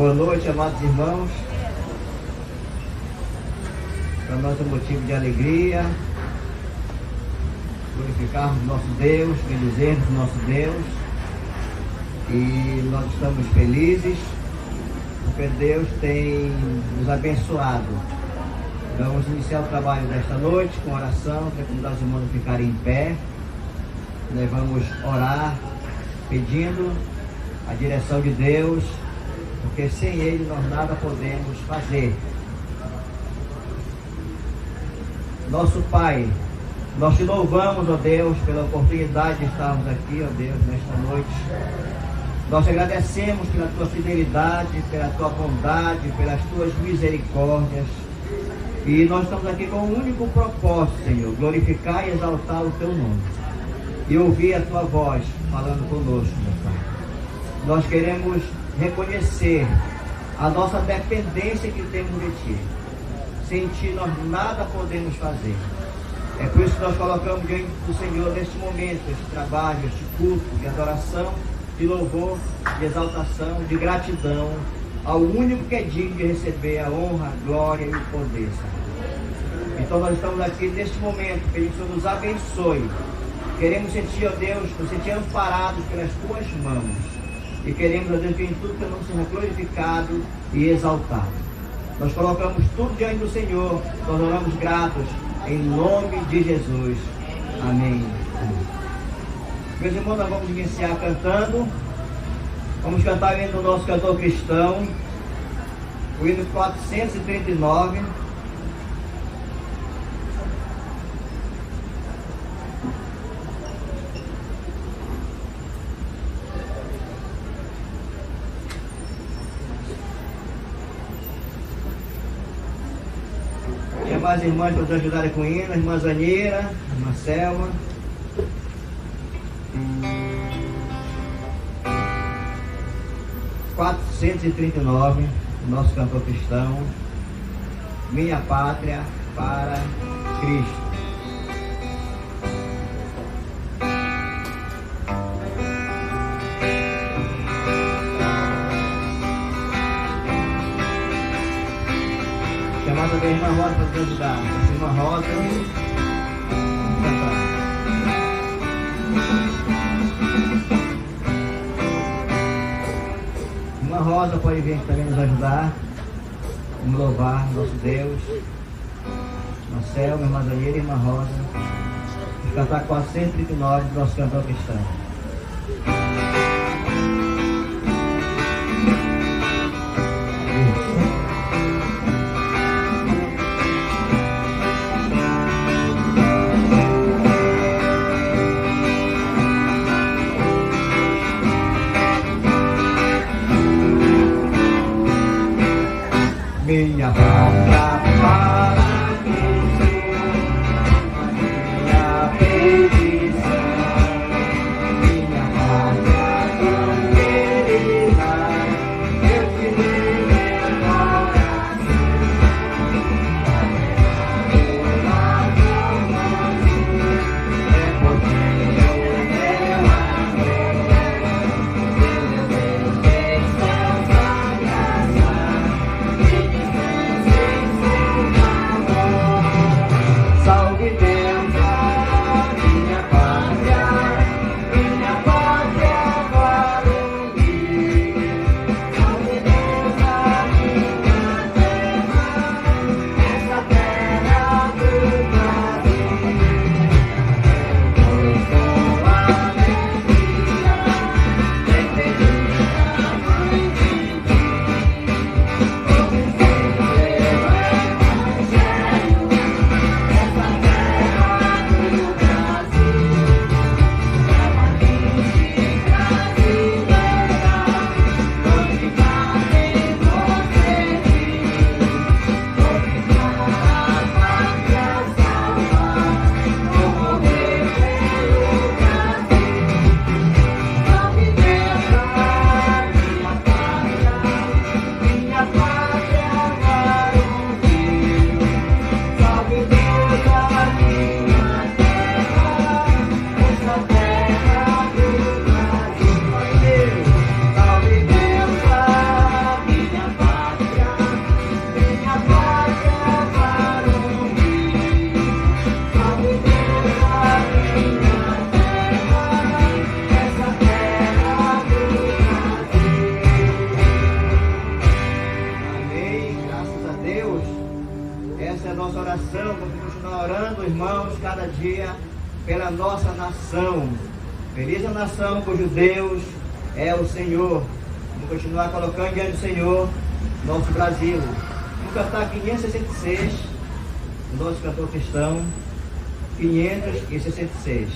Boa noite, amados irmãos. Para nós é motivo de alegria glorificarmos nosso Deus, bendizermos nosso Deus. E nós estamos felizes porque Deus tem nos abençoado. Vamos iniciar o trabalho desta noite com oração, para convidar os irmãos a ficarem em pé. Nós vamos orar pedindo a direção de Deus, porque sem Ele nós nada podemos fazer. Nosso Pai, nós te louvamos, ó Deus, pela oportunidade de estarmos aqui, ó Deus, nesta noite. Nós te agradecemos pela tua fidelidade, pela tua bondade, pelas tuas misericórdias. E nós estamos aqui com um único propósito, Senhor, glorificar e exaltar o teu nome. E ouvir a tua voz falando conosco, meu Pai. Nós queremos reconhecer a nossa dependência que temos de Ti. Sem Ti nós nada podemos fazer. É por isso que nós colocamos diante do Senhor neste momento, este trabalho, este culto de adoração, de louvor, de exaltação, de gratidão ao único que é digno de receber a honra, a glória e o poder, Senhor. Então nós estamos aqui neste momento, que o Senhor nos abençoe. Queremos sentir, ó Deus, nos sentir amparados pelas tuas mãos. E queremos, ó Deus, que em tudo que não seja glorificado e exaltado. Nós colocamos tudo diante do Senhor, nós oramos gratos, em nome de Jesus. Amém. Meus irmãos, nós vamos iniciar cantando. Vamos cantar o hino do nosso cantor cristão, o hino 439. Chamar as irmãs para nos ajudarem com o hino, a irmã Zanira, a irmã Selma. (439), nosso cantor cristão, Minha Pátria para Cristo. Chamada da irmã Rosa para nos ajudar. Essa irmã Rosa, vamos cantar. Irmã Rosa pode vir também nos ajudar. Vamos louvar nosso Deus. Irmã Selma, irmã Zanira e irmã Rosa. Vamos cantar 439 do nosso cantor cristão. Minha pátria para Cristo, minha bendição, minha pátria tão querida, eu te dei meu coração. É porque eu teu amor, Deus tem salvação. pela nossa nação. Feliz a nação cujo Deus é o Senhor. Vamos continuar colocando diante do Senhor nosso Brasil. Vamos cantar 566, o nosso cantor cristão, 566.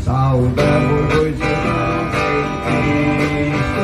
Saudamos os irmãos em Cristo,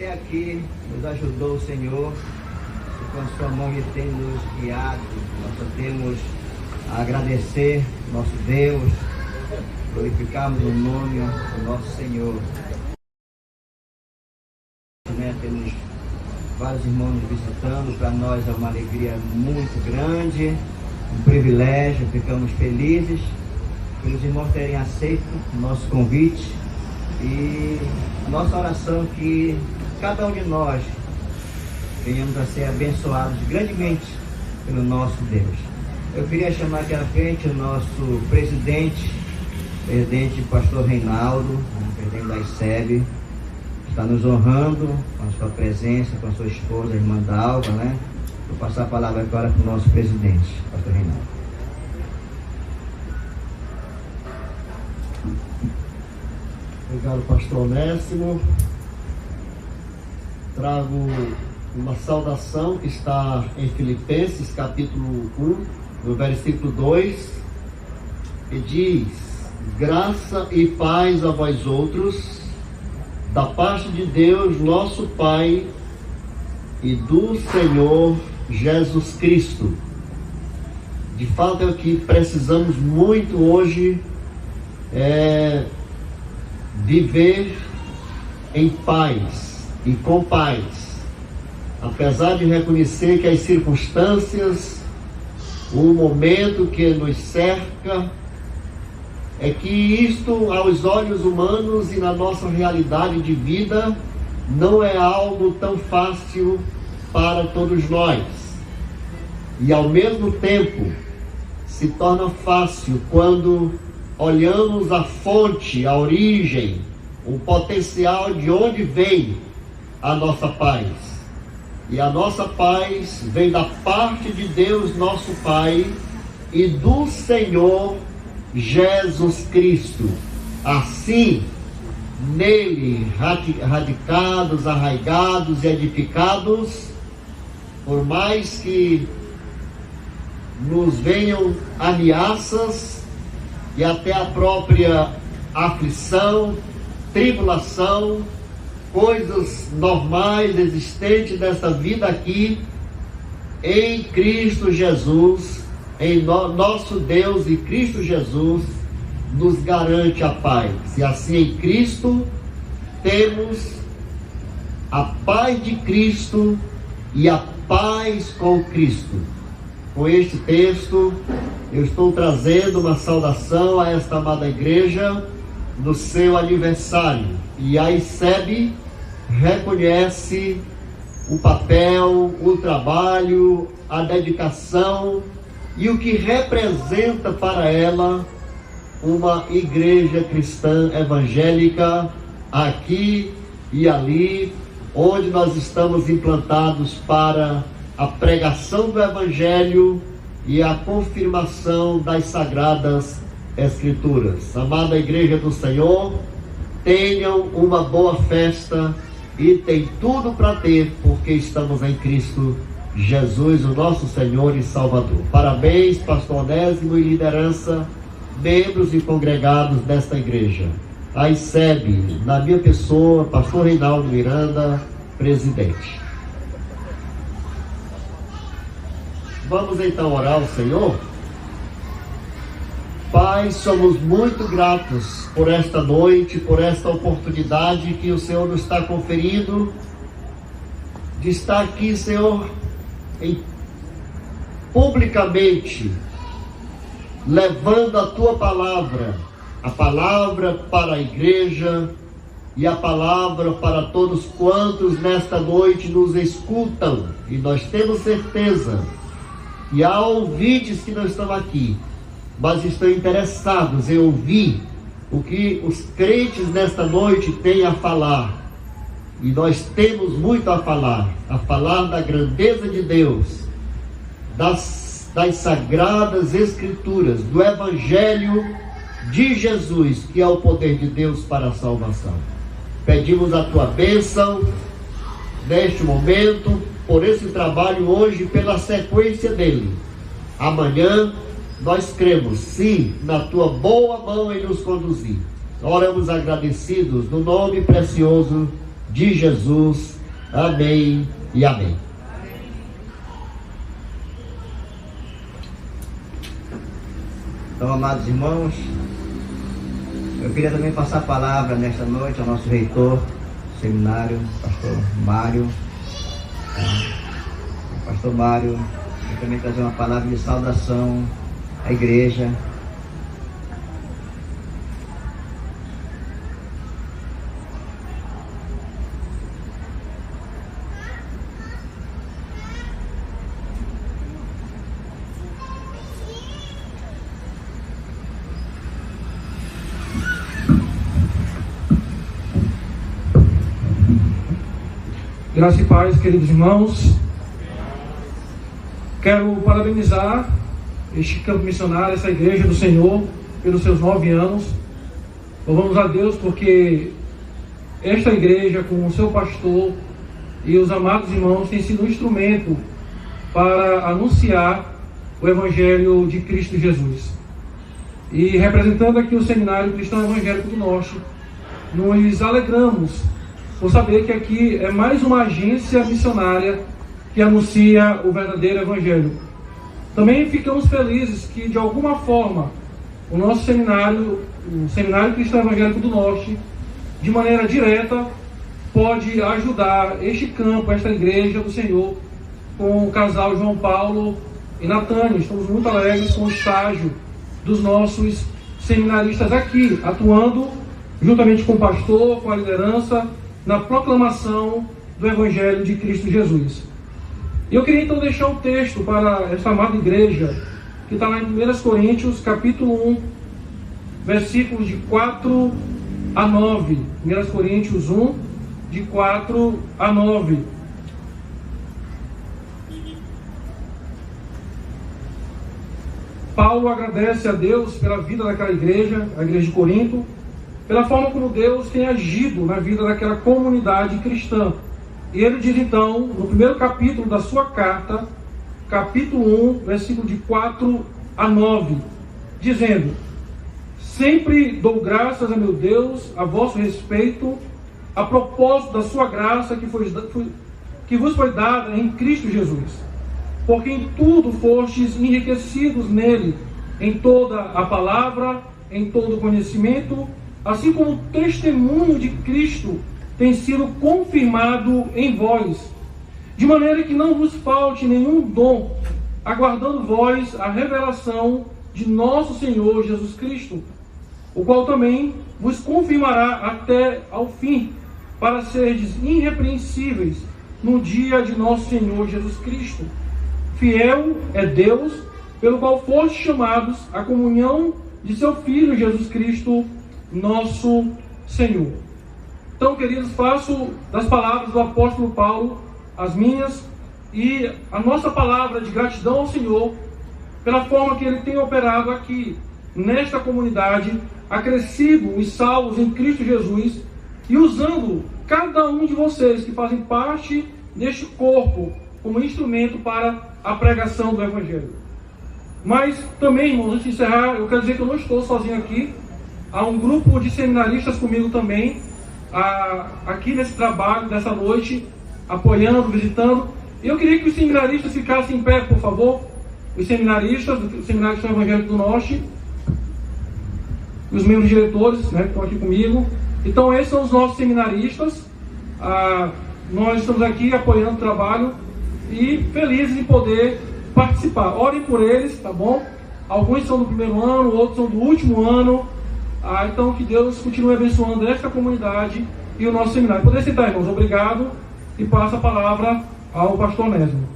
até aqui nos ajudou o Senhor e com a sua mão Ele tem nos guiado. Nós só temos a agradecer nosso Deus, glorificarmos o nome do nosso Senhor. Temos vários irmãos nos visitando, para nós é uma alegria muito grande, um privilégio, ficamos felizes pelos irmãos terem aceito o nosso convite e nossa oração que cada um de nós venhamos a ser abençoados grandemente pelo nosso Deus. Eu queria chamar aqui à frente o nosso presidente pastor Reinaldo, presidente da ICEB, está nos honrando com a sua presença, com a sua esposa, a irmã Dalva, né? Vou passar a palavra agora para o nosso presidente, pastor Reinaldo. Obrigado, pastor Onésimo. Trago uma saudação que está em Filipenses, capítulo 1, no versículo 2, que diz: graça e paz a vós outros, da parte de Deus, nosso Pai, e do Senhor Jesus Cristo. De fato, é o que precisamos muito hoje, viver em paz e com paz, apesar de reconhecer que as circunstâncias, o momento que nos cerca, é que isto, aos olhos humanos e na nossa realidade de vida, não é algo tão fácil para todos nós. E ao mesmo tempo, se torna fácil quando olhamos a fonte, a origem, o potencial de onde vem a nossa paz. E a nossa paz vem da parte de Deus, nosso Pai, e do Senhor Jesus Cristo. Assim, nele, radicados, arraigados e edificados, por mais que nos venham ameaças e até a própria aflição, tribulação, coisas normais existentes nessa vida aqui, em Cristo Jesus, em nosso Deus e Cristo Jesus nos garante a paz. E assim em Cristo temos a paz de Cristo e a paz com Cristo. Com este texto, eu estou trazendo uma saudação a esta amada igreja no seu aniversário. E a ICEB reconhece o papel, o trabalho, a dedicação e o que representa para ela uma igreja cristã evangélica aqui e ali, onde nós estamos implantados para a pregação do Evangelho e a confirmação das Sagradas Escrituras. Amada Igreja do Senhor, tenham uma boa festa e tem tudo para ter, porque estamos em Cristo Jesus, o nosso Senhor e Salvador. Parabéns, pastor Onésimo e liderança, membros e congregados desta igreja. A ICEB, na minha pessoa, pastor Reinaldo Miranda, presidente. Vamos então orar ao Senhor. Pai, somos muito gratos por esta noite, por esta oportunidade que o Senhor nos está conferindo de estar aqui, Senhor, publicamente levando a Tua palavra, a palavra para a igreja e a palavra para todos quantos nesta noite nos escutam. E nós temos certeza que há ouvintes que não estão aqui, mas estão interessados em ouvir o que os crentes nesta noite têm a falar. E nós temos muito a falar da grandeza de Deus, das Sagradas Escrituras, do Evangelho de Jesus, que é o poder de Deus para a salvação. Pedimos a Tua bênção neste momento, por esse trabalho hoje, pela sequência dele. Amanhã nós cremos, sim, na Tua boa mão em nos conduzir. Oramos agradecidos no nome precioso de Jesus. Amém e amém. Então, amados irmãos, eu queria também passar a palavra nesta noite ao nosso reitor do seminário, pastor Mário. Pastor Mário, eu também trazer uma palavra de saudação à igreja. Graça e paz, queridos irmãos. Quero parabenizar este campo missionário, essa igreja do Senhor, pelos seus 9 anos. Louvamos a Deus porque esta igreja, com o seu pastor e os amados irmãos, tem sido um instrumento para anunciar o Evangelho de Cristo Jesus. E representando aqui o Seminário Cristão Evangélico do Norte, nos alegramos por saber que aqui é mais uma agência missionária que anuncia o verdadeiro Evangelho. Também ficamos felizes que, de alguma forma, o nosso seminário, o Seminário Cristão Evangélico do Norte, de maneira direta, pode ajudar este campo, esta igreja do Senhor, com o casal João Paulo e Natânia. Estamos muito alegres com o estágio dos nossos seminaristas aqui, atuando juntamente com o pastor, com a liderança, na proclamação do Evangelho de Cristo Jesus. E eu queria então deixar o texto para esta amada igreja, que está lá em 1 Coríntios, capítulo 1, versículos de 4 a 9. 1 Coríntios 1, de 4 a 9. Paulo agradece a Deus pela vida daquela igreja, a igreja de Corinto, pela forma como Deus tem agido na vida daquela comunidade cristã. E ele diz então, no primeiro capítulo da sua carta, capítulo 1, versículo de 4 a 9, dizendo: sempre dou graças a meu Deus a vosso respeito, a propósito da sua graça que vos foi dada em Cristo Jesus, porque em tudo fostes enriquecidos nele, em toda a palavra, em todo o conhecimento, assim como o testemunho de Cristo tem sido confirmado em vós, de maneira que não vos falte nenhum dom, aguardando vós a revelação de nosso Senhor Jesus Cristo, o qual também vos confirmará até ao fim, para serdes irrepreensíveis no dia de nosso Senhor Jesus Cristo. Fiel é Deus, pelo qual fostes chamados à comunhão de seu Filho Jesus Cristo, nosso Senhor. Então, queridos, faço das palavras do apóstolo Paulo as minhas, e a nossa palavra de gratidão ao Senhor pela forma que Ele tem operado aqui, nesta comunidade, acrescido os salvos em Cristo Jesus, e usando cada um de vocês que fazem parte deste corpo como instrumento para a pregação do Evangelho. Mas também, irmãos, antes de encerrar, eu quero dizer que eu não estou sozinho aqui. Há um grupo de seminaristas comigo também, aqui nesse trabalho, dessa noite, apoiando, visitando. E eu queria que os seminaristas ficassem em pé, por favor. Os seminaristas do Seminário Cristão Evangélico do Norte, os membros diretores, né, que estão aqui comigo. Então, esses são os nossos seminaristas. Nós estamos aqui apoiando o trabalho e felizes em poder participar. Orem por eles, tá bom? Alguns são do primeiro ano, outros são do último ano. Então, que Deus continue abençoando esta comunidade e o nosso seminário. Poder sentar, irmãos. Obrigado. E passo a palavra ao pastor Nésimo.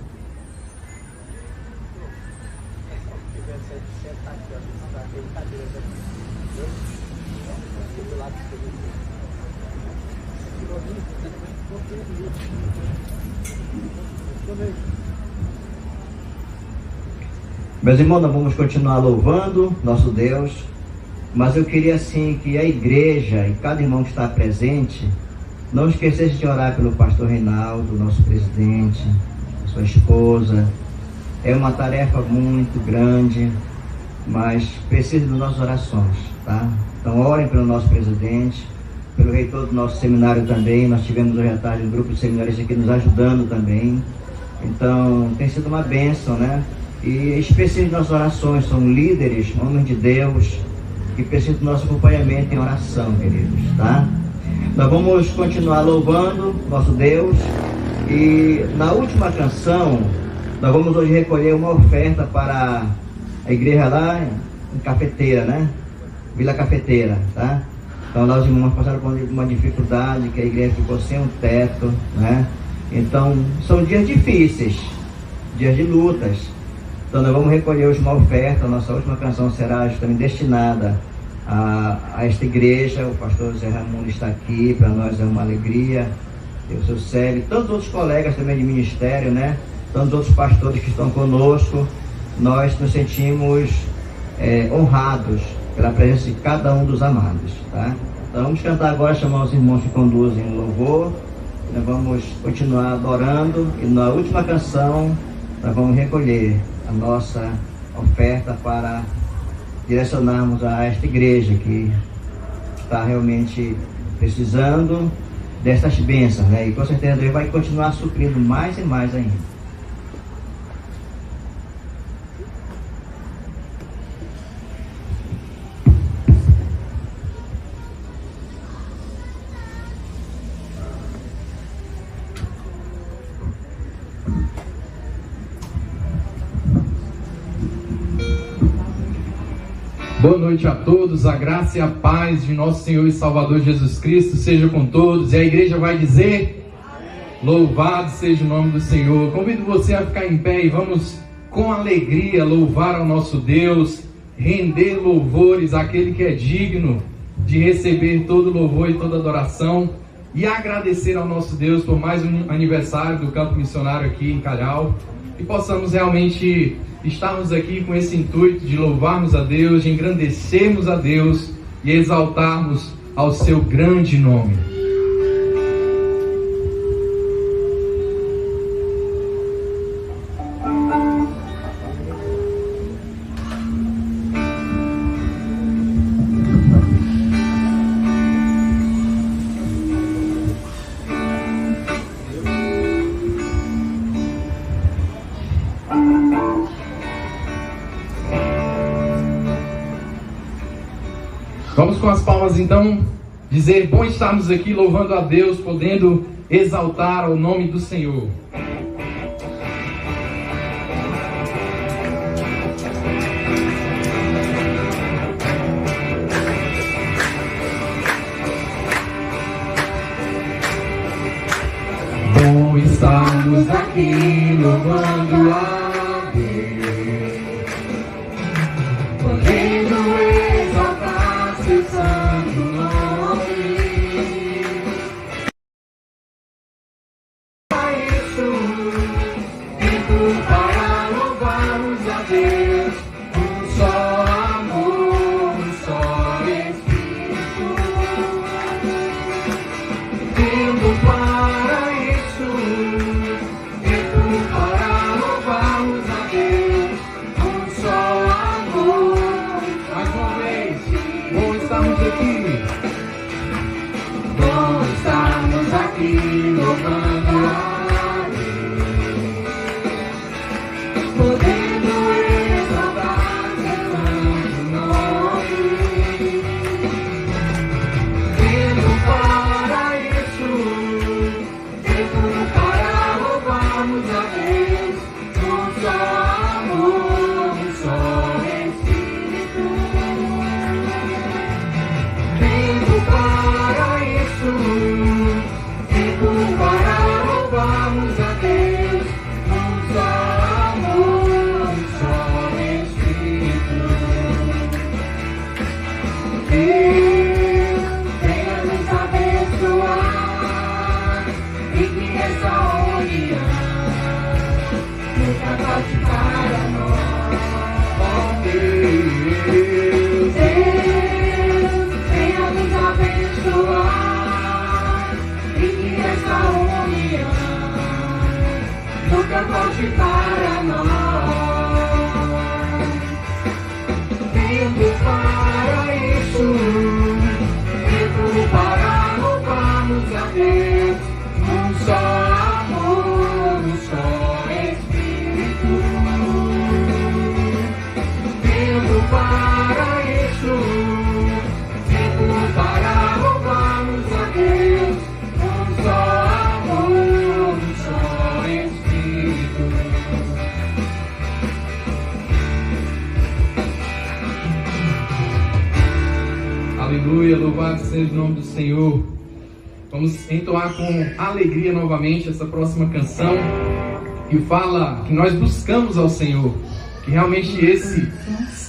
Meus irmãos, nós vamos continuar louvando nosso Deus, mas eu queria assim que a igreja e cada irmão que está presente não esquecesse de orar pelo pastor Reinaldo, nosso presidente, sua esposa. É uma tarefa muito grande, mas precisa das nossas orações, tá? Então orem pelo nosso presidente, pelo reitor do nosso seminário também. Nós tivemos hoje à tarde um grupo de seminaristas aqui nos ajudando também. Então tem sido uma bênção, né? E especialmente de nossas orações, são líderes, homens de Deus, que precisam do nosso acompanhamento em oração, queridos, tá? Nós vamos continuar louvando nosso Deus, e na última canção, nós vamos hoje recolher uma oferta para a igreja lá em Cafeteira, né? Vila Cafeteira, tá? Então lá os irmãos passaram por uma dificuldade, que a igreja ficou sem um teto, né? Então, são dias difíceis, dias de lutas. Então nós vamos recolher hoje uma oferta. A nossa última canção será justamente destinada a esta igreja. O pastor José Raimundo está aqui, para nós é uma alegria ter o seu Célio, tantos outros colegas também de ministério, né? Tantos outros pastores que estão conosco. Nós nos sentimos honrados pela presença de cada um dos amados, tá? Então vamos cantar agora, chamar os irmãos que conduzem o louvor. Nós vamos continuar adorando, e na última canção nós vamos recolher a nossa oferta para direcionarmos a esta igreja que está realmente precisando dessas bênçãos, né? E com certeza Deus vai continuar suprindo mais e mais ainda. Boa noite a todos, a graça e a paz de nosso Senhor e Salvador Jesus Cristo seja com todos. E a igreja vai dizer: louvado seja o nome do Senhor. Convido você a ficar em pé e vamos com alegria louvar ao nosso Deus, render louvores àquele que é digno de receber todo louvor e toda adoração, e agradecer ao nosso Deus por mais um aniversário do campo missionário aqui em Calhau. e possamos realmente estarmos aqui com esse intuito de louvarmos a Deus, de engrandecermos a Deus e exaltarmos ao seu grande nome. Vamos com as palmas então dizer: bom estarmos aqui louvando a Deus, podendo exaltar o nome do Senhor. Bom estarmos aqui louvando a Deus, podendo exaltar seu santo nome. A isso, tempo para louvarmos a Deus, um só amor, um só Espírito. Tempo para isso, tempo para louvarmos a Deus, um só amor. Mais uma vez, bom estarmos aqui. Bom estarmos aqui louvando a Deus, podendo exaltar seu santo nome. Tempo para isso, tempo para louvarmos a Deus, um só amor, um só Espírito. Tempo para isso, tempo para louvarmos a Deus, um só amor, um só Espírito. Deus venha nos abençoar e que essa união nunca falte para nós. Ó Deus, Deus venha nos abençoar e que essa união nunca falte para nós. Tempo para isso, tempo para louvarmos a Deus, um só amor, um só Espírito. Tempo para isso, tempo para louvarmos a Deus, um só amor, um só Espírito. Aleluia, louvado seja o nome do Senhor. Vamos entoar com alegria novamente essa próxima canção, que fala que nós buscamos ao Senhor, que realmente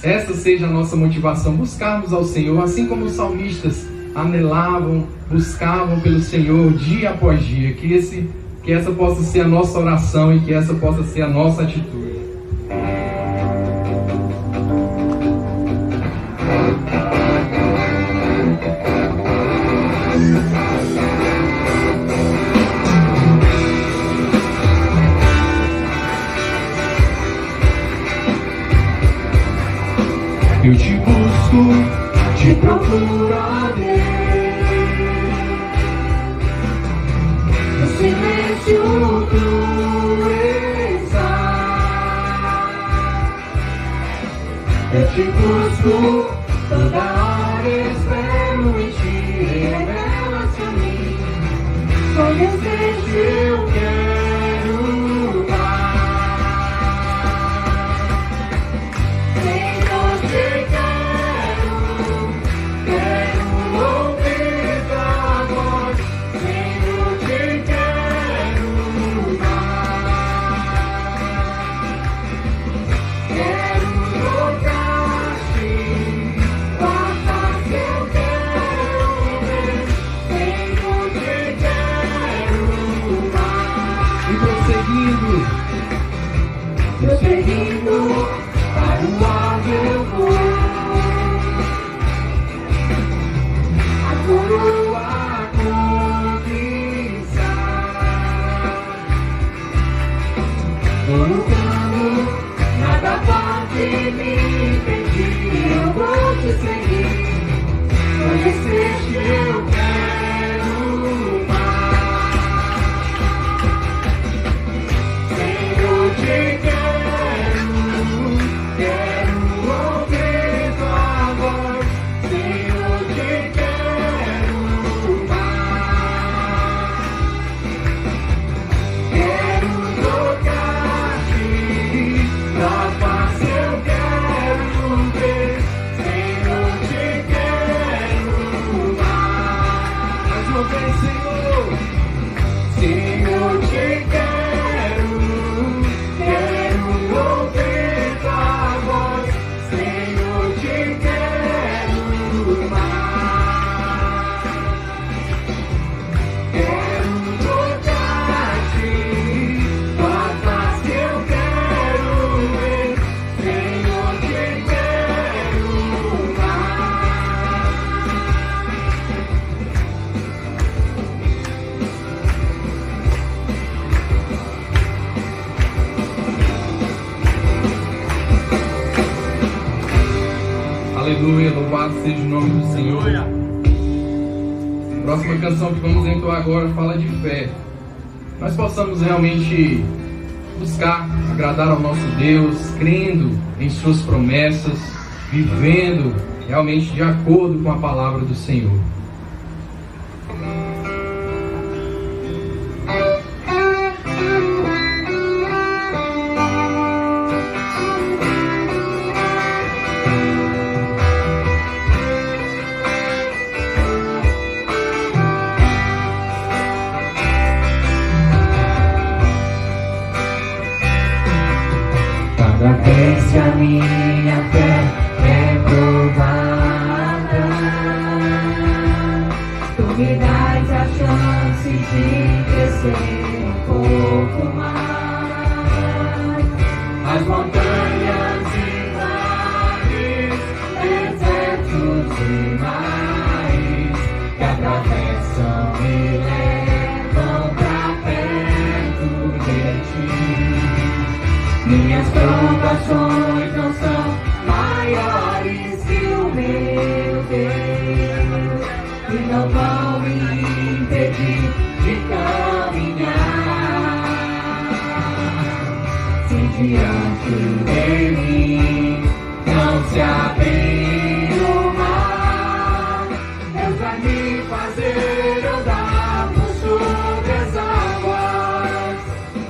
essa seja a nossa motivação, buscarmos ao Senhor, assim como os salmistas anelavam, buscavam pelo Senhor dia após dia, que essa possa ser a nossa oração e que essa possa ser a nossa atitude. Eu te busco, te procuro, ó Deus, no silêncio tu estás. Eu te busco, toda hora espero em ti, revela-se a mim, só desejo eu quero dar. prosseguindo, para o alvo eu vou. A coroa vou lutando, nada pode me impedir. Eu vou te seguir, conhecer-te eu quero mais. Senhor, te quero ouvir tua voz. Senhor, te quero mais. Quero tocar tua face eu quero ver, Senhor, te quero mais. Mais uma vez, Senhor. Senhor, te quero ouvir tua voz. Senhor, te quero mais. Quero tocar-te, tua face eu quero ver, Senhor, te quero mais. Aleluia, louvado seja o nome do Senhor. A próxima canção que vamos entoar agora fala de fé. Nós possamos realmente buscar agradar ao nosso Deus, crendo em suas promessas, vivendo realmente de acordo com a palavra do Senhor. Cada vez que a minha fé é provada, tu me dás a chance de crescer um pouco mais. As montanhas e vales, desertos e mares que atravessam e levam pra perto de ti. Minhas provações não são maiores que o meu Deus, e não vão me impedir de caminhar. Se diante de mim não se abrir o mar, Deus vai me fazer andar por sobre as águas,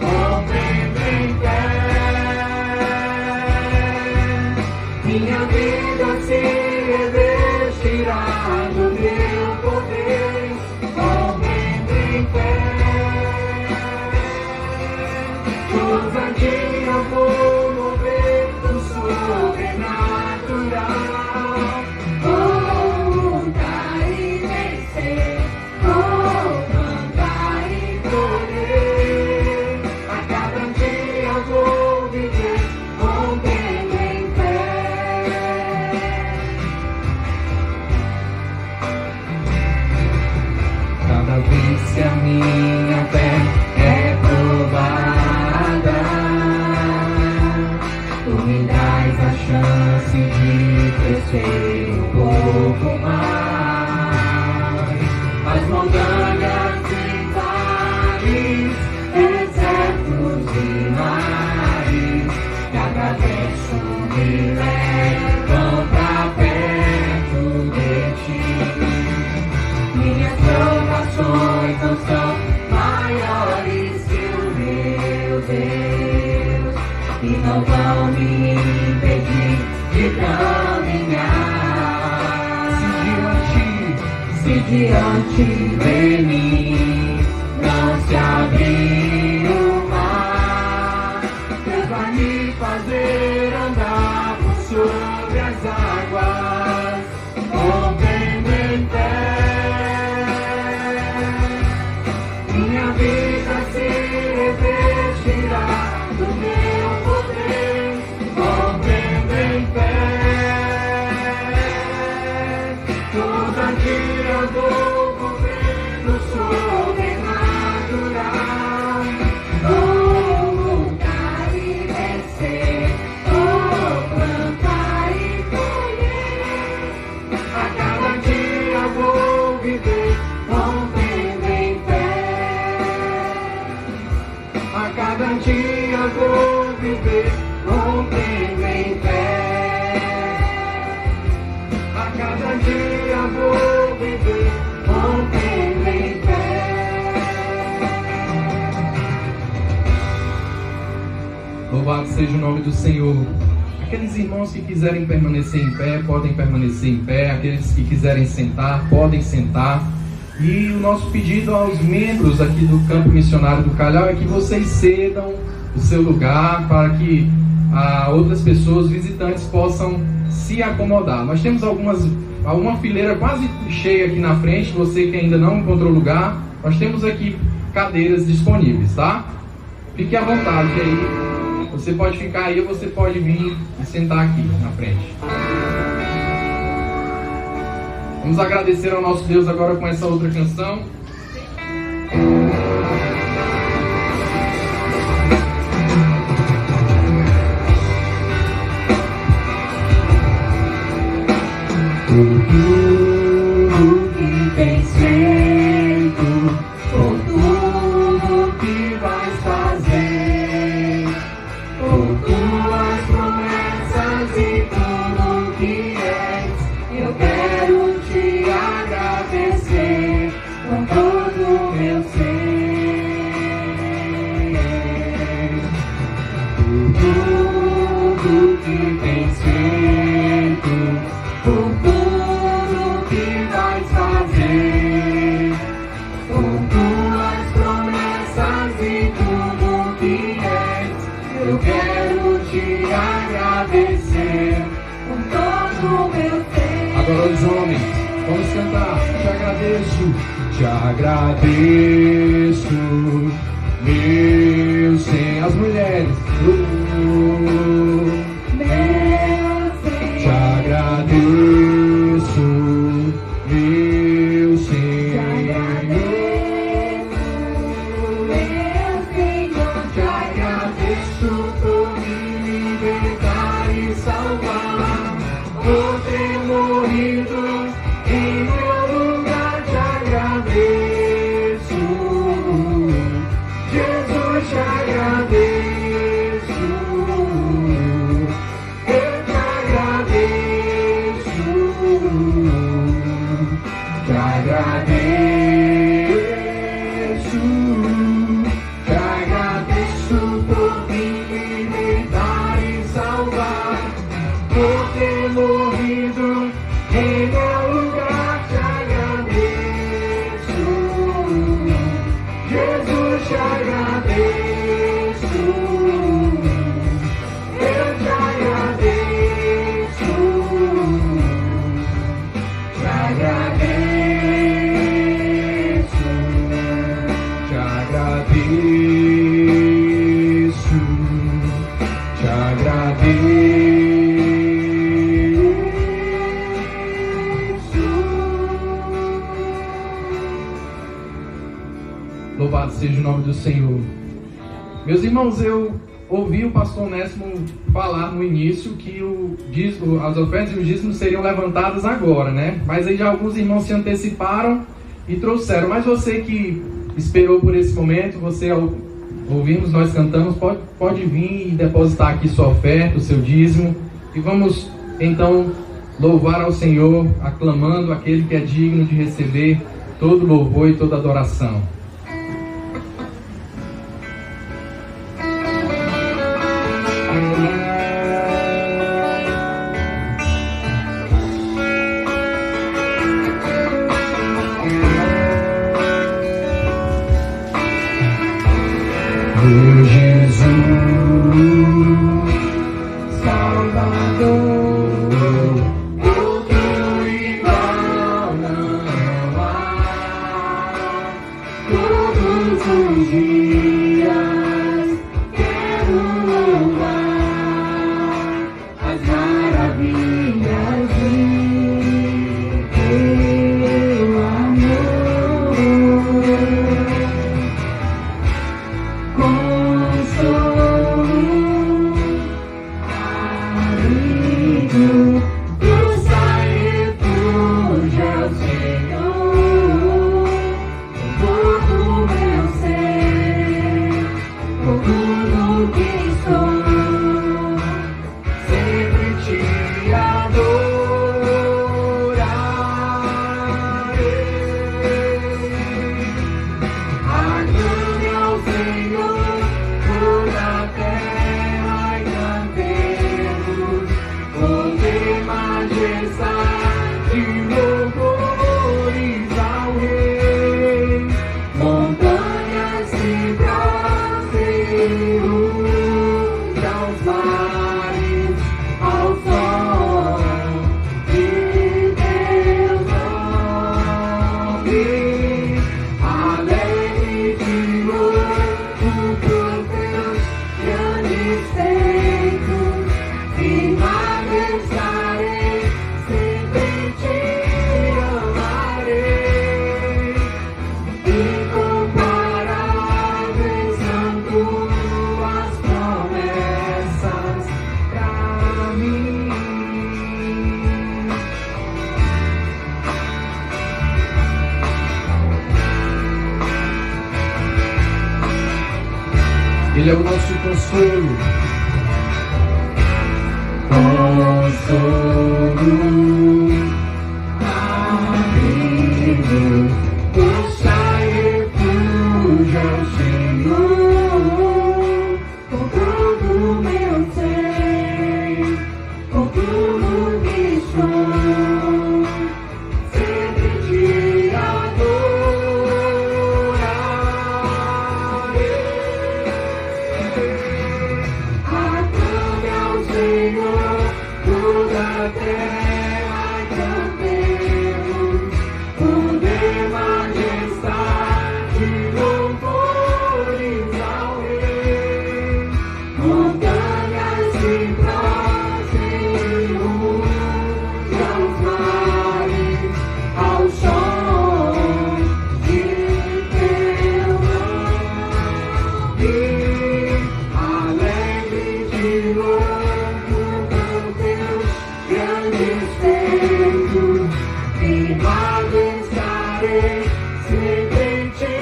rompendo em pé. Minha vida se revestirá do meu poder, rompendo em pé. Ousadia eu vou mover o sobrenatural. Vou lutar e vencer, vou cantar e correr. A cada dia eu vou viver, rompendo em pé. Cada vez que a minha fé é provada, tu me dás a chance de crescer um pouco mais. As montanhas e vales, desertos e mares que atravesso me levam pra perto de ti. Minhas provações não são maiores que o meu Deus, e não vão me impedir de caminhar. Se diante de mim não se abrir o mar, Deus vai me fazer andar por sobre as águas, rompendo em pé. Minha vida se revestirá do meu poder. Louvado seja o nome do Senhor. Aqueles irmãos que quiserem permanecer em pé, podem permanecer em pé. Aqueles que quiserem sentar, podem sentar. E o nosso pedido aos membros aqui do Campo Missionário do Calhau é que vocês cedam o seu lugar para que outras pessoas, visitantes, possam se acomodar. Nós temos uma fileira quase cheia aqui na frente. Você que ainda não encontrou lugar, nós temos aqui cadeiras disponíveis, tá? Fique à vontade aí. Você pode ficar aí ou você pode vir e sentar aqui na frente. Vamos agradecer ao nosso Deus agora com essa outra canção. Por tudo que tens feito, por tudo que vais fazer, por tuas promessas e tudo que és, eu quero te agradecer com todo o meu ser. Por tudo que tens feito, por tudo que vais fazer, por tuas promessas e tudo que és, eu quero te agradecer com todo o meu ser. Agora os homens, vamos cantar. Te agradeço, meu Senhor. As mulheres, te agradeço, meu Senhor. Te agradeço por me libertar e salvar, por ter morrido em meu lugar. Te agradeço, Jesus, te agradeço. Eu te agradeço, te agradeço, te agradeço por me libertar e salvar, por ter morrido em meu lugar. Te agradeço, Jesus, te agradeço. Eu te agradeço, te agradeço, Te agradeço, te agradeço. Louvado seja o nome do Senhor. Meus irmãos, eu ouvi o pastor Onésimo falar no início que as ofertas e os dízimos seriam levantadas agora, né? Mas aí já alguns irmãos se anteciparam e trouxeram. Mas você que esperou por esse momento, você ao ouvirmos nós cantamos, pode vir e depositar aqui sua oferta, o seu dízimo. E vamos então louvar ao Senhor, aclamando aquele que é digno de receber todo louvor e toda adoração. Meu Jesus, Salvador, o teu igual não há. Todos os dias quero louvar as maravilhas de teu amor. Consolo, amigo, luz e refúgio é o Senhor. Todo meu ser, por tudo que sou, sempre te adorarei. Aclame ao Senhor toda a terra Ele é o nosso consolo. Consolo, amigo, buscai refúgio ao Senhor, com todo meu ser, com tudo que sou, sempre te adorarei. Aclame ao Senhor toda a terra e cantemos, poder, majestade, louvores ao Rei. Montanhas se prostrem, aos mares, ao som de teu nome. Alegre de louco por teus grandes feitos, firmado estarei, sempre te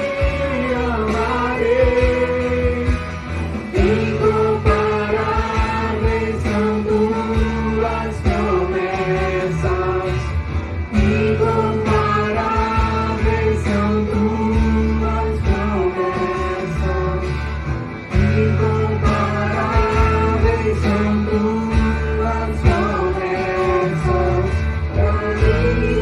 amarei. Incomparáveis são tuas promessas, incomparáveis são tuas promessas, incomparáveis são tuas promessas pra mim.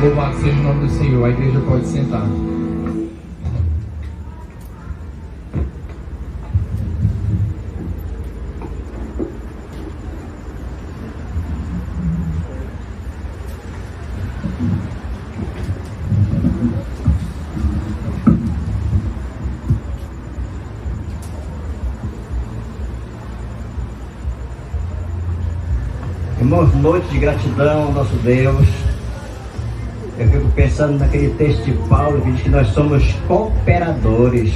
Louvado seja o nome do Senhor. A igreja pode sentar. Irmãos, noite de gratidão ao nosso Deus. Eu fico pensando naquele texto de Paulo que diz que nós somos cooperadores.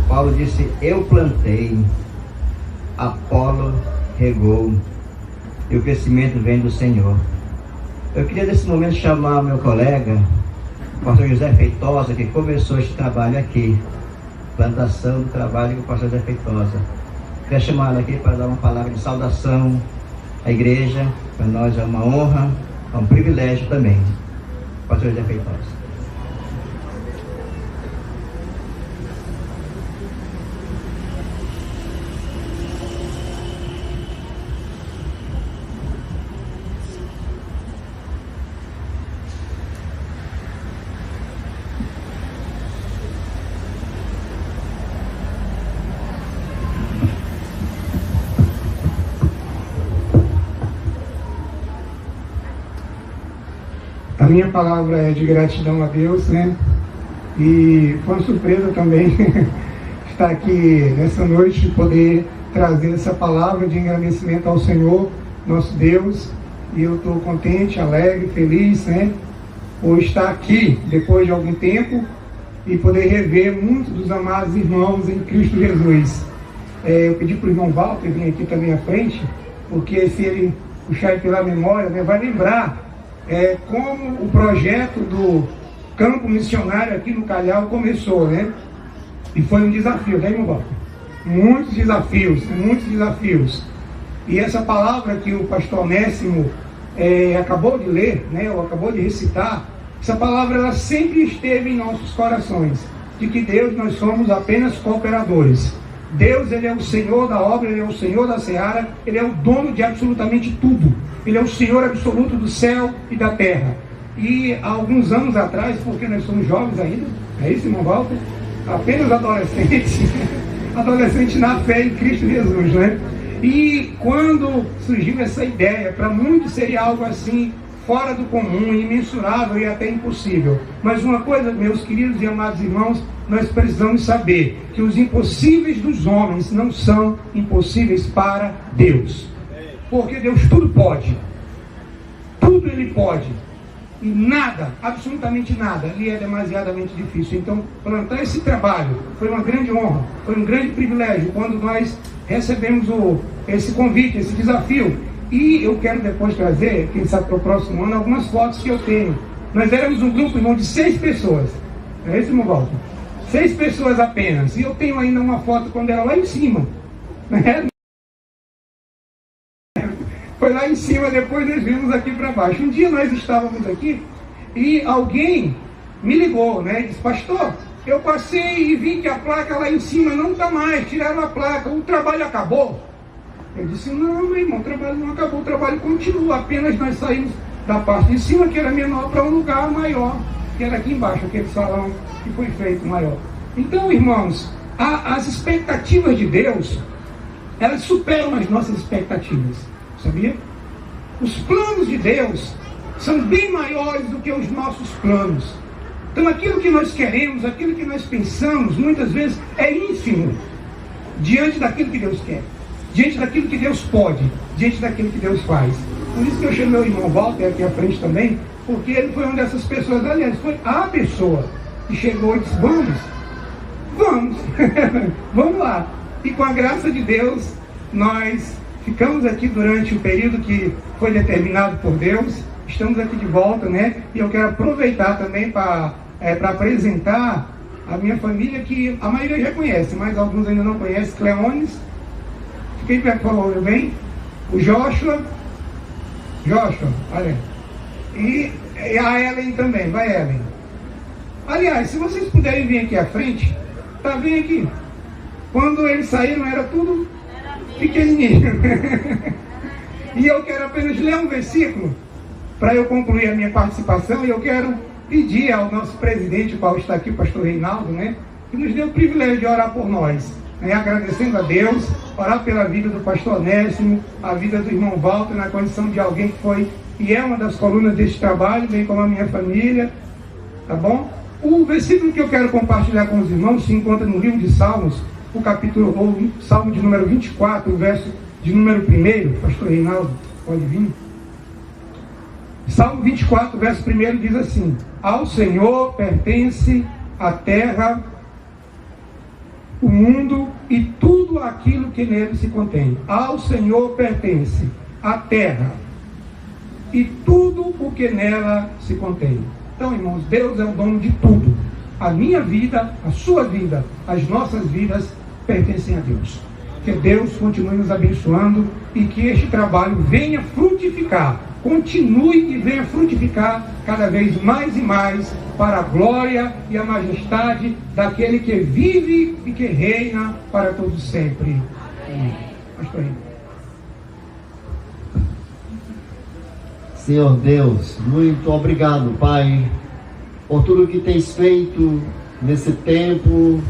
Paulo disse: eu plantei, Apolo regou, e o crescimento vem do Senhor. Eu queria nesse momento chamar meu colega, o pastor José Feitosa, que começou este trabalho aqui, plantação do trabalho com o pastor José Feitosa. Queria chamá-lo aqui para dar uma palavra de saudação à igreja. Para nós é uma honra, é um privilégio também. Pastor José Feitosa. A minha palavra é de gratidão a Deus, né? E foi uma surpresa também estar aqui nessa noite e poder trazer essa palavra de engrandecimento ao Senhor, nosso Deus. E eu estou contente, alegre, feliz, né? Por estar aqui depois de algum tempo e poder rever muitos dos amados irmãos em Cristo Jesus. Eu pedi para o irmão Walter vir aqui também à frente, porque se ele puxar aí pela memória, né, vai lembrar como o projeto do campo missionário aqui no Calhau começou, né? E foi um desafio, né, irmão Walter? Muitos desafios. E essa palavra que o pastor Onésimo acabou de ler, né, ou acabou de recitar, essa palavra ela sempre esteve em nossos corações, de que Deus, nós somos apenas cooperadores. Deus, Ele é o Senhor da obra, Ele é o Senhor da seara, Ele é o dono de absolutamente tudo. Ele é o Senhor absoluto do céu e da terra. E há alguns anos atrás, porque nós somos jovens ainda, é isso, irmão Walter? Apenas adolescentes, adolescentes na fé em Cristo Jesus, né? E quando surgiu essa ideia, para muitos seria algo assim, fora do comum, imensurável e até impossível. Mas uma coisa, meus queridos e amados irmãos, nós precisamos saber que os impossíveis dos homens não são impossíveis para Deus. Porque Deus tudo pode. Tudo Ele pode. E nada, absolutamente nada, ali é demasiadamente difícil. Então, plantar esse trabalho foi uma grande honra, foi um grande privilégio quando nós recebemos esse convite, esse desafio. E eu quero depois trazer, quem sabe para o próximo ano, algumas fotos que eu tenho. Nós éramos um grupo, irmão, de 6 pessoas. É isso, irmão Walter? 6 pessoas apenas. E eu tenho ainda uma foto quando era lá em cima. Né? Foi lá em cima, depois nós vimos aqui para baixo. Um dia nós estávamos aqui e alguém me ligou, né? Disse, pastor, eu passei e vi que a placa lá em cima não está mais, tiraram a placa, o trabalho acabou. Eu disse, não, meu irmão, o trabalho não acabou, o trabalho continua, apenas nós saímos da parte de cima, que era menor, para um lugar maior, que era aqui embaixo, aquele salão que foi feito maior. Então, irmãos, as expectativas de Deus, elas superam as nossas expectativas. Sabia? Os planos de Deus são bem maiores do que os nossos planos. Então aquilo que nós queremos, aquilo que nós pensamos, muitas vezes é ínfimo diante daquilo que Deus quer, diante daquilo que Deus pode, diante daquilo que Deus faz. Por isso que eu chamei o irmão Walter aqui à frente também, porque ele foi uma dessas pessoas, aliás, foi a pessoa que chegou e disse, vamos, vamos lá. E com a graça de Deus, nós ficamos aqui durante o período que foi determinado por Deus. Estamos aqui de volta, né? E eu quero aproveitar também para apresentar a minha família, que a maioria já conhece, mas alguns ainda não conhecem. Cleones, fiquei perto, por favor, bem? O Joshua, olha. E a Ellen também, vai Ellen. Aliás, se vocês puderem vir aqui à frente, tá bem aqui. Quando eles saíram era tudo pequenininho. E eu quero apenas ler um versículo para eu concluir a minha participação. E eu quero pedir ao nosso presidente, o qual está aqui, o pastor Reinaldo, né, que nos dê o privilégio de orar por nós, né, agradecendo a Deus, orar pela vida do pastor Onésimo, a vida do irmão Walter, na condição de alguém que foi e é uma das colunas deste trabalho, bem como a minha família, tá bom? O versículo que eu quero compartilhar com os irmãos se encontra no livro de Salmos, o capítulo, ou Salmo de número 24, o verso de número 1, pastor Reinaldo, pode vir. Salmo 24, verso 1 diz assim: ao Senhor pertence a terra, o mundo e tudo aquilo que nele se contém. Ao Senhor pertence a terra e tudo o que nela se contém. Então, irmãos, Deus é o dono de tudo. A minha vida, a sua vida, as nossas vidas pertencem a Deus. Que Deus continue nos abençoando e que este trabalho venha frutificar, continue e venha frutificar cada vez mais e mais para a glória e a majestade daquele que vive e que reina para todos sempre. Amém. Pastor Henrique. Senhor Deus, muito obrigado, Pai, por tudo que tens feito nesse tempo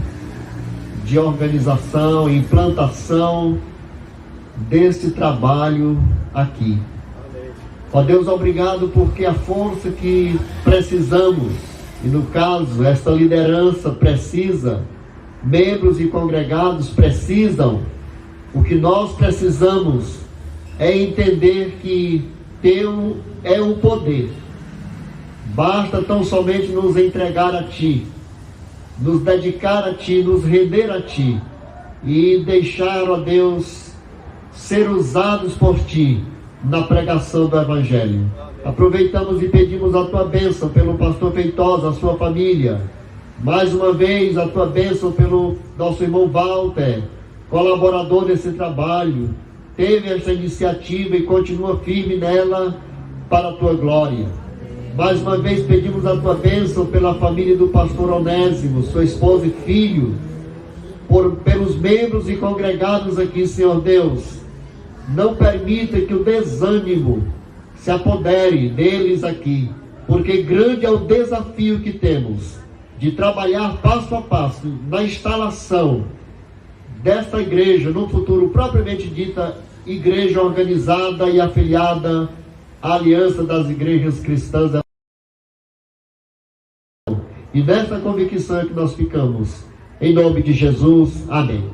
de organização, implantação deste trabalho aqui. Ó Deus, obrigado porque a força que precisamos, e no caso, esta liderança precisa, membros e congregados precisam, o que nós precisamos é entender que Teu é o poder. Basta tão somente nos entregar a Ti, nos dedicar a Ti, nos render a Ti e deixar, ó Deus, ser usados por Ti na pregação do Evangelho. Aproveitamos e pedimos a Tua bênção pelo pastor Feitosa, a sua família. Mais uma vez, a Tua bênção pelo nosso irmão Walter, colaborador desse trabalho. Teve essa iniciativa e continua firme nela para a Tua glória. Mais uma vez pedimos a Tua bênção pela família do pastor Onésimo, sua esposa e filho, pelos membros e congregados aqui, Senhor Deus. Não permita que o desânimo se apodere deles aqui, porque grande é o desafio que temos de trabalhar passo a passo na instalação desta igreja, no futuro propriamente dita igreja organizada e afiliada à Aliança das Igrejas Cristãs. E nesta convicção é que nós ficamos. Em nome de Jesus. Amém.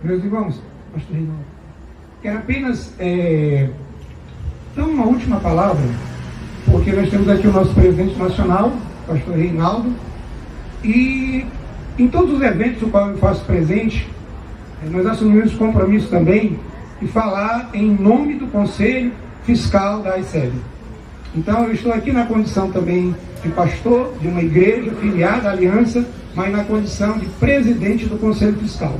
Meus irmãos, pastor Reinaldo, quero apenas Então, uma última palavra, porque nós temos aqui o nosso presidente nacional, pastor Reinaldo, e em todos os eventos no qual eu faço presente, nós assumimos compromisso também de falar em nome do Conselho Fiscal da ICEB. Então, eu estou aqui na condição também de pastor de uma igreja filiada à Aliança, mas na condição de presidente do Conselho Fiscal.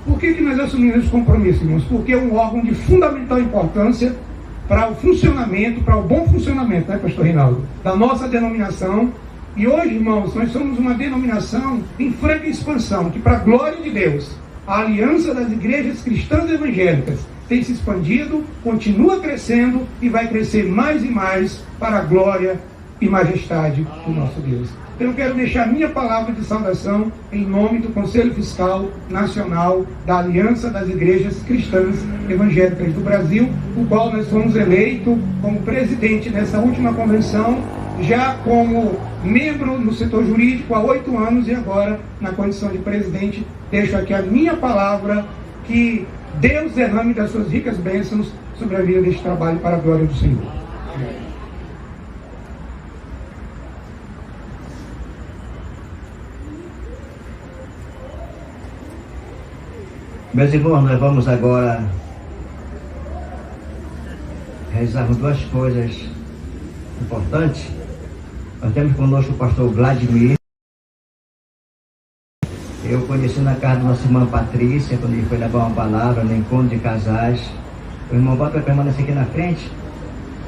Por que nós assumimos esse compromisso, irmãos? Porque é um órgão de fundamental importância para o funcionamento, para o bom funcionamento, né, pastor Reinaldo, da nossa denominação. E hoje, irmãos, nós somos uma denominação em franca expansão, que para a glória de Deus, a Aliança das Igrejas Cristãs Evangélicas tem se expandido, continua crescendo e vai crescer mais e mais para a glória e majestade do nosso Deus. Então eu quero deixar minha palavra de saudação em nome do Conselho Fiscal Nacional da Aliança das Igrejas Cristãs Evangélicas do Brasil, o qual nós fomos eleitos como presidente nessa última convenção, já como membro no setor jurídico há 8 anos e agora na condição de presidente. Deixo aqui a minha palavra, que Deus derrame das suas ricas bênçãos sobre a vida deste trabalho para a glória do Senhor. Meus irmãos, nós vamos agora realizar 2 coisas importantes. Nós temos conosco o pastor Vladimir. Eu conheci na casa da nossa irmã Patrícia, quando ele foi levar uma palavra no encontro de casais. O irmão Walter vai permanecer aqui na frente.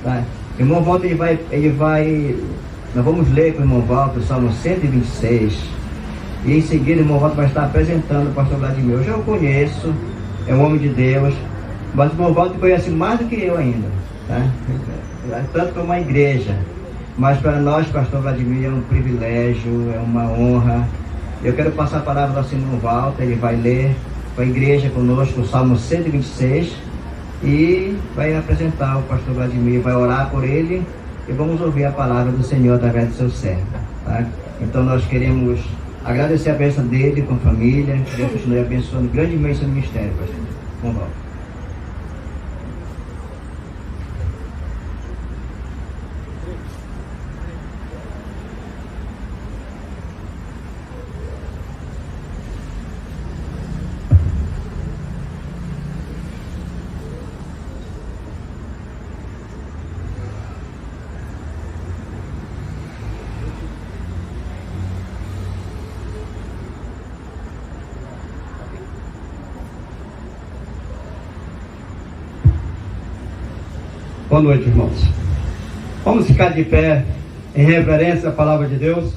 Tá? O irmão Walter, ele vai... Nós vamos ler com o irmão Walter o Salmo 126. E em seguida o irmão Walter vai estar apresentando o pastor Vladimir. Eu já o conheço, é um homem de Deus, mas o irmão Walter conhece mais do que eu ainda. Tá? Tanto como a igreja. Mas para nós, pastor Vladimir, é um privilégio, é uma honra. Eu quero passar a palavra ao irmão Walter, ele vai ler para a igreja conosco o Salmo 126 e vai apresentar o pastor Vladimir, vai orar por ele e vamos ouvir a palavra do Senhor através do seu servo. Tá? Então nós queremos agradecer a bênção dele com a família, que Deus continue abençoando grandemente o ministério, pastor. Vamos lá. Boa noite, irmãos. Vamos ficar de pé em reverência à palavra de Deus.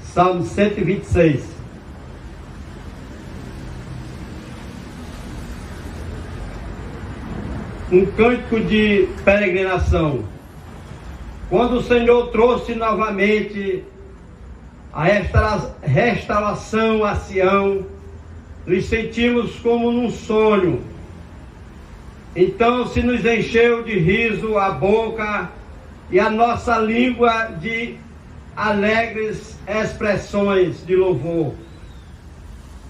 Salmo 126. Um cântico de peregrinação. Quando o Senhor trouxe novamente a restauração a Sião, nos sentimos como num sonho. Então se nos encheu de riso a boca e a nossa língua de alegres expressões de louvor.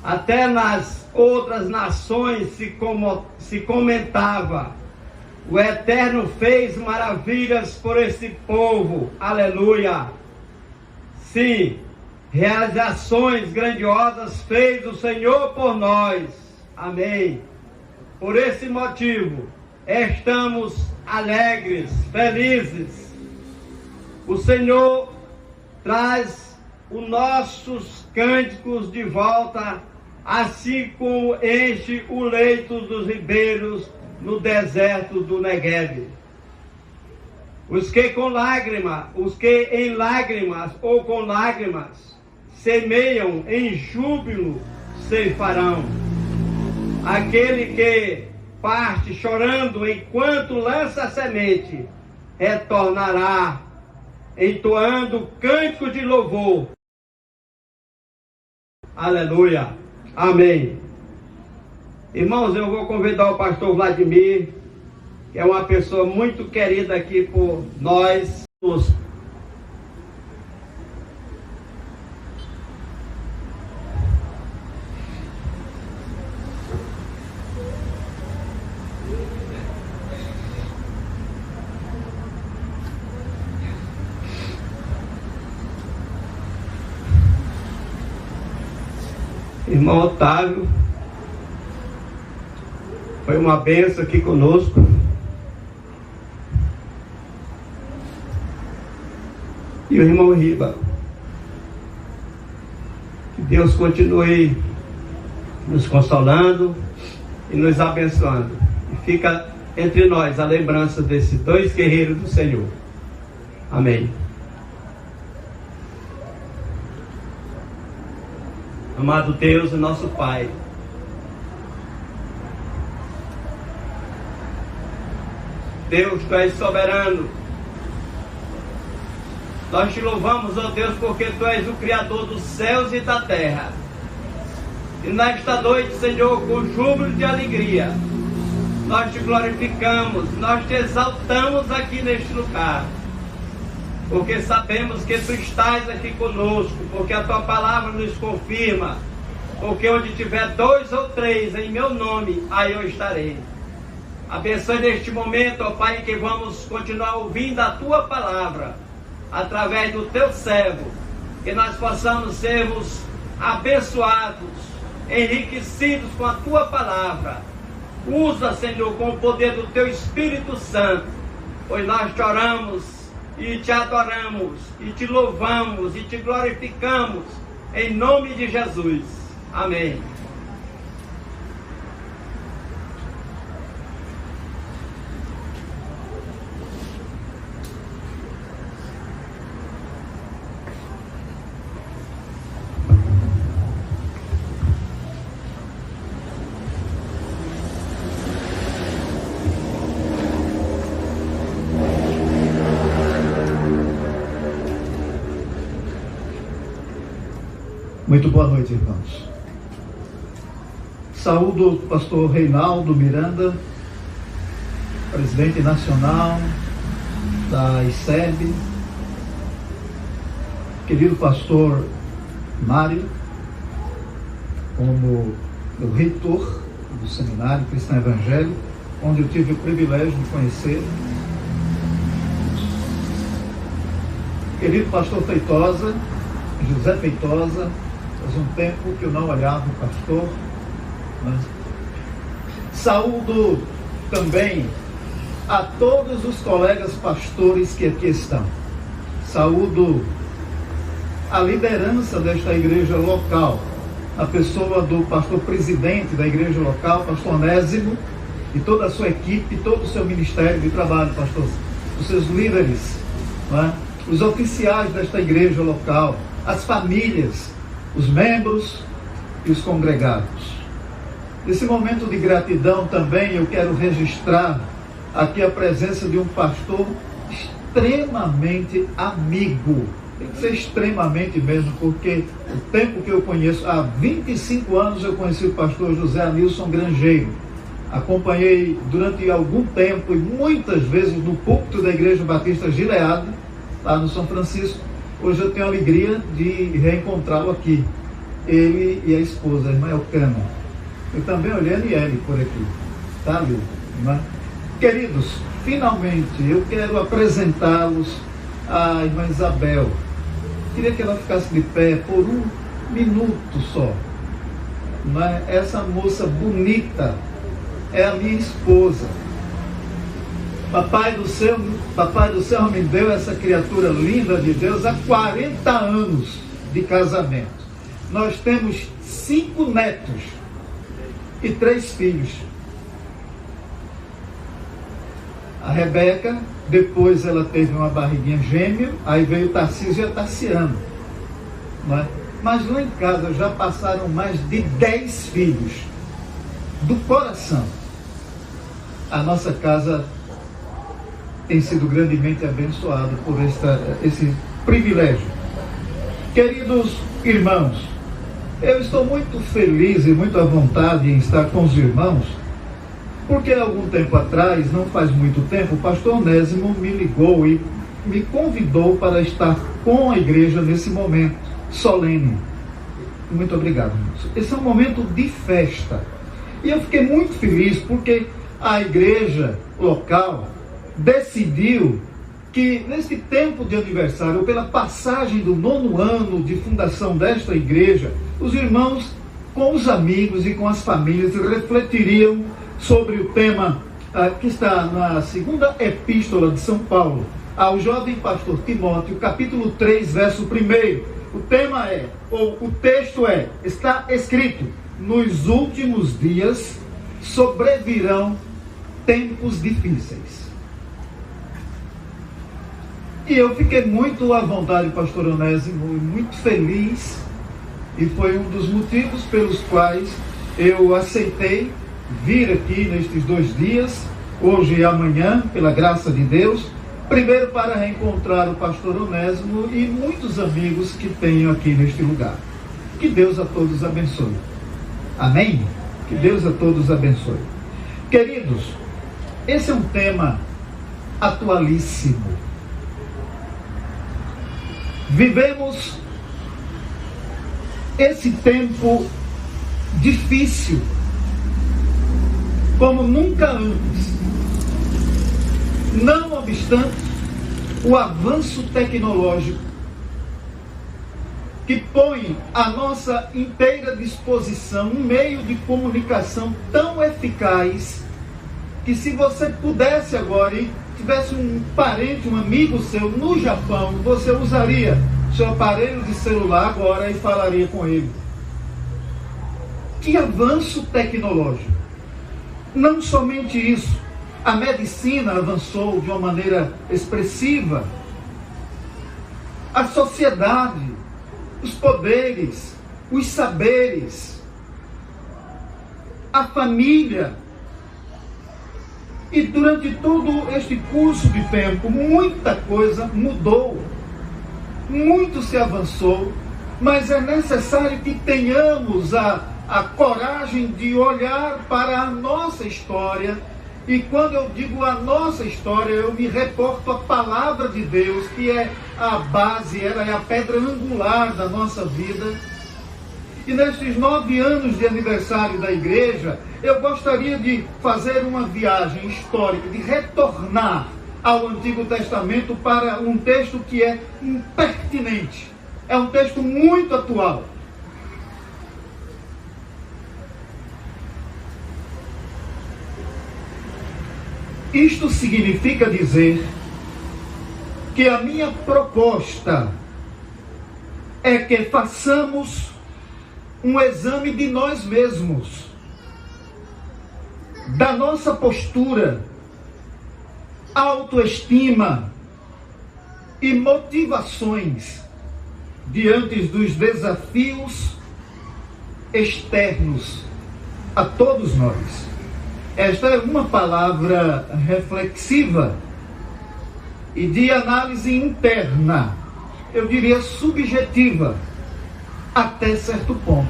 Até nas outras nações se comentava: o Eterno fez maravilhas por esse povo. Aleluia! Sim, realizações grandiosas fez o Senhor por nós. Amém. Por esse motivo, estamos alegres, felizes. O Senhor traz os nossos cânticos de volta, assim como enche o leito dos ribeiros no deserto do Negueb. Os que em lágrimas ou com lágrimas semeiam, em júbilo ceifarão. Aquele que parte chorando enquanto lança a semente, retornará entoando cântico de louvor. Aleluia. Amém. Irmãos, eu vou convidar o pastor Vladimir, que é uma pessoa muito querida aqui por nós. Irmão Otávio, foi uma bênção aqui conosco. E o irmão Riba. Que Deus continue nos consolando e nos abençoando. E fica entre nós a lembrança desses dois guerreiros do Senhor. Amém. Amado Deus, o nosso Pai, Deus, Tu és soberano. Nós te louvamos, ó Deus, porque Tu és o Criador dos céus e da terra. E nesta noite, Senhor, com júbilo de alegria, nós te glorificamos, nós te exaltamos aqui neste lugar. Porque sabemos que Tu estás aqui conosco, porque a Tua palavra nos confirma. Porque onde tiver 2 ou 3 em meu nome, aí eu estarei. Abençoe neste momento, ó Pai, que vamos continuar ouvindo a Tua palavra, através do Teu servo, que nós possamos sermos abençoados, enriquecidos com a Tua palavra. Usa, Senhor, com o poder do Teu Espírito Santo, pois nós te oramos e te adoramos, e te louvamos, e te glorificamos, em nome de Jesus. Amém. Muito boa noite, irmãos. Saúdo o pastor Reinaldo Miranda, presidente nacional da ICEB, querido pastor Mário, como meu reitor do Seminário Cristão Evangélico, onde eu tive o privilégio de conhecer. Querido pastor Feitosa, José Feitosa, faz um tempo que eu não olhava o pastor, mas saúdo também a todos os colegas pastores que aqui estão. Saúdo a liderança desta igreja local, a pessoa do pastor presidente da igreja local, pastor Onésimo, e toda a sua equipe, todo o seu ministério de trabalho, pastor, os seus líderes, não é? Os oficiais desta igreja local, as famílias, os membros e os congregados. Nesse momento de gratidão também eu quero registrar aqui a presença de um pastor extremamente amigo. Tem que ser extremamente mesmo, porque o tempo que eu conheço, há 25 anos eu conheci o pastor José Anilson Grangeiro. Acompanhei durante algum tempo e muitas vezes no púlpito da Igreja Batista Gilead, lá no São Francisco. Hoje eu tenho a alegria de reencontrá-lo aqui, ele e a esposa, a irmã Elcana. Eu também olhei a Aniele por aqui, tá ali, né? Queridos, finalmente eu quero apresentá-los à irmã Isabel. Queria que ela ficasse de pé por um minuto só, né? Essa moça bonita é a minha esposa. Papai do céu me deu essa criatura linda de Deus há 40 anos de casamento. Nós temos 5 netos e 3 filhos. A Rebeca, depois ela teve uma barriguinha gêmea, aí veio o Tarcísio e a Tarciana, não é? Mas lá em casa já passaram mais de 10 filhos do coração. A nossa casa tem sido grandemente abençoada por esse privilégio. Queridos irmãos, eu estou muito feliz e muito à vontade em estar com os irmãos, porque há algum tempo atrás, não faz muito tempo, o pastor Onésimo me ligou e me convidou para estar com a igreja nesse momento solene. Muito obrigado, irmãos. Esse é um momento de festa. E eu fiquei muito feliz porque a igreja local decidiu que nesse tempo de aniversário, ou pela passagem do 9º ano de fundação desta igreja, os irmãos com os amigos e com as famílias, refletiriam sobre o tema que está na segunda epístola de São Paulo ao jovem pastor Timóteo, capítulo 3, verso 1. O tema é, ou o texto é, está escrito: nos últimos dias sobrevirão tempos difíceis. E eu fiquei muito à vontade, pastor Onésimo, muito feliz, e foi um dos motivos pelos quais eu aceitei vir aqui nestes 2 dias, hoje e amanhã, pela graça de Deus, primeiro para reencontrar o pastor Onésimo e muitos amigos que tenho aqui neste lugar. Que Deus a todos abençoe. Amém? Que Deus a todos abençoe. Queridos, esse é um tema atualíssimo. Vivemos esse tempo difícil como nunca antes. Não obstante o avanço tecnológico que põe à nossa inteira disposição um meio de comunicação tão eficaz que, se você pudesse agora e tivesse um parente, um amigo seu no Japão, você usaria seu aparelho de celular agora e falaria com ele. Que avanço tecnológico! Não somente isso, a medicina avançou de uma maneira expressiva, a sociedade, os poderes, os saberes, a família. E durante todo este curso de tempo, muita coisa mudou, muito se avançou, mas é necessário que tenhamos a coragem de olhar para a nossa história. E quando eu digo a nossa história, eu me reporto à palavra de Deus, que é a base, ela é a pedra angular da nossa vida. E nestes 9 anos de aniversário da igreja, eu gostaria de fazer uma viagem histórica, de retornar ao Antigo Testamento para um texto que é pertinente, é um texto muito atual. Isto significa dizer que a minha proposta é que façamos um exame de nós mesmos, da nossa postura, autoestima e motivações diante dos desafios externos a todos nós. Esta é uma palavra reflexiva e de análise interna, eu diria subjetiva, até certo ponto.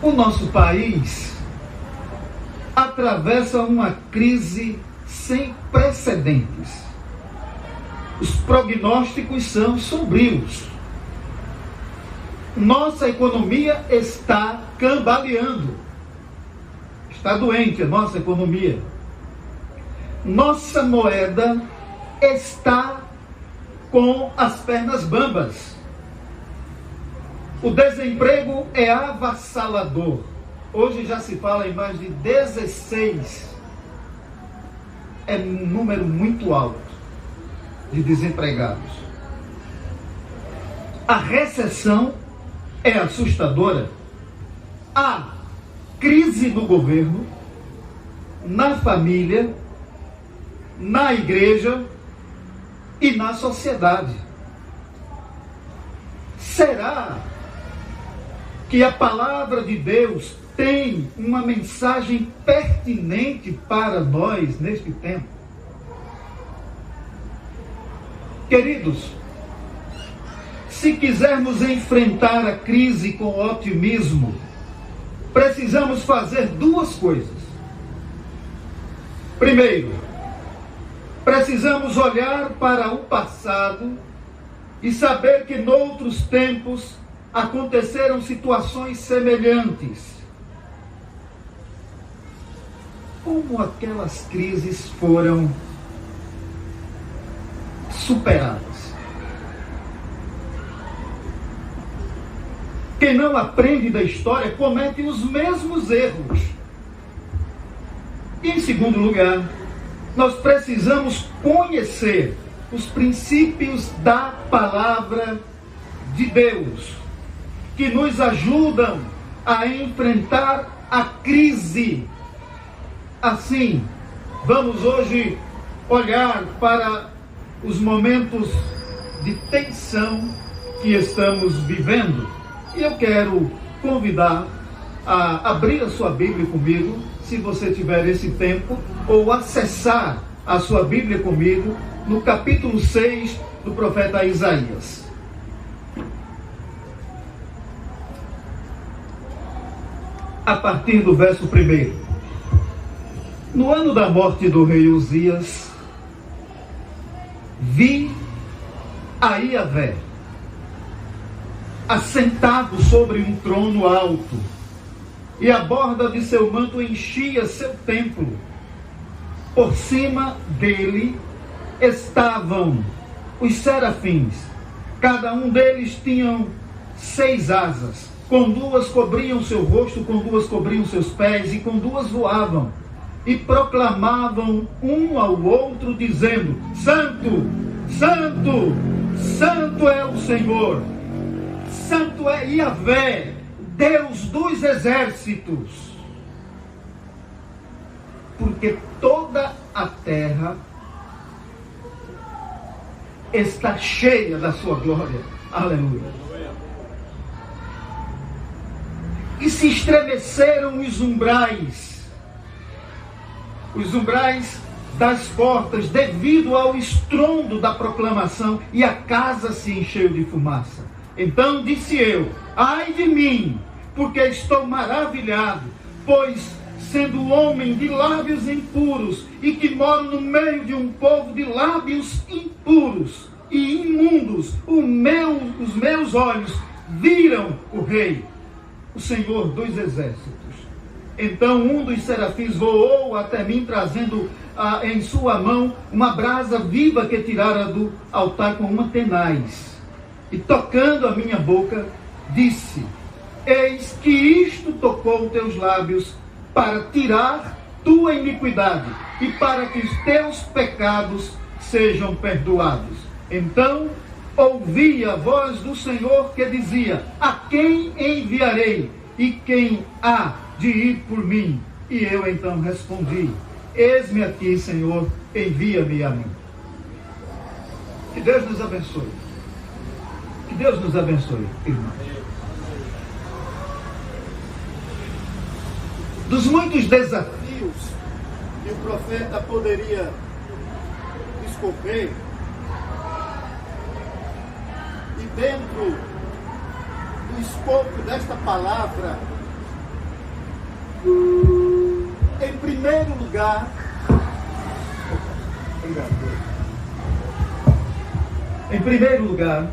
O nosso país atravessa uma crise sem precedentes. Os prognósticos são sombrios. Nossa economia está cambaleando. Está doente a nossa economia. Nossa moeda está com as pernas bambas. O desemprego é avassalador. Hoje já se fala em mais de 16. É um número muito alto de desempregados. A recessão é assustadora. A crise do governo, na família, na igreja e na sociedade. Será que a palavra de Deus tem uma mensagem pertinente para nós neste tempo? Queridos, se quisermos enfrentar a crise com otimismo, precisamos fazer 2 coisas. Primeiro, precisamos olhar para o passado e saber que noutros tempos aconteceram situações semelhantes. Como aquelas crises foram superadas? Quem não aprende da história comete os mesmos erros. E, em segundo lugar, nós precisamos conhecer os princípios da palavra de Deus, que nos ajudam a enfrentar a crise. Assim, vamos hoje olhar para os momentos de tensão que estamos vivendo. E eu quero convidar a abrir a sua Bíblia comigo, se você tiver esse tempo, ou acessar a sua Bíblia comigo, no capítulo 6 do profeta Isaías. A partir do verso 1. No ano da morte do rei Uzias, vi a Iavé assentado sobre um trono alto, e a borda de seu manto enchia seu templo. Por cima dele estavam os serafins, cada um deles tinha 6 asas, com 2 cobriam seu rosto, com 2 cobriam seus pés, e com 2 voavam, e proclamavam um ao outro, dizendo: Santo, Santo, Santo é o Senhor, Santo é Iavé, Deus dos exércitos. Porque toda a terra está cheia da sua glória. Aleluia. E se estremeceram os umbrais das portas, devido ao estrondo da proclamação, e a casa se encheu de fumaça. Então disse eu: ai de mim, porque estou maravilhado, pois, sendo homem de lábios impuros, e que moro no meio de um povo de lábios impuros e imundos, os meus olhos viram o Rei, o Senhor dos exércitos. Então um dos serafins voou até mim, trazendo em sua mão uma brasa viva que tirara do altar com uma tenaz. E tocando a minha boca, disse: eis que isto tocou teus lábios, para tirar tua iniquidade, e para que os teus pecados sejam perdoados. Então ouvi a voz do Senhor que dizia: a quem enviarei? E quem há de ir por mim? E eu então respondi: eis-me aqui, Senhor, envia-me a mim. Que Deus nos abençoe. Que Deus nos abençoe, irmãos. Dos muitos desafios que o profeta poderia escolher, e dentro do escopo desta palavra, em primeiro lugar,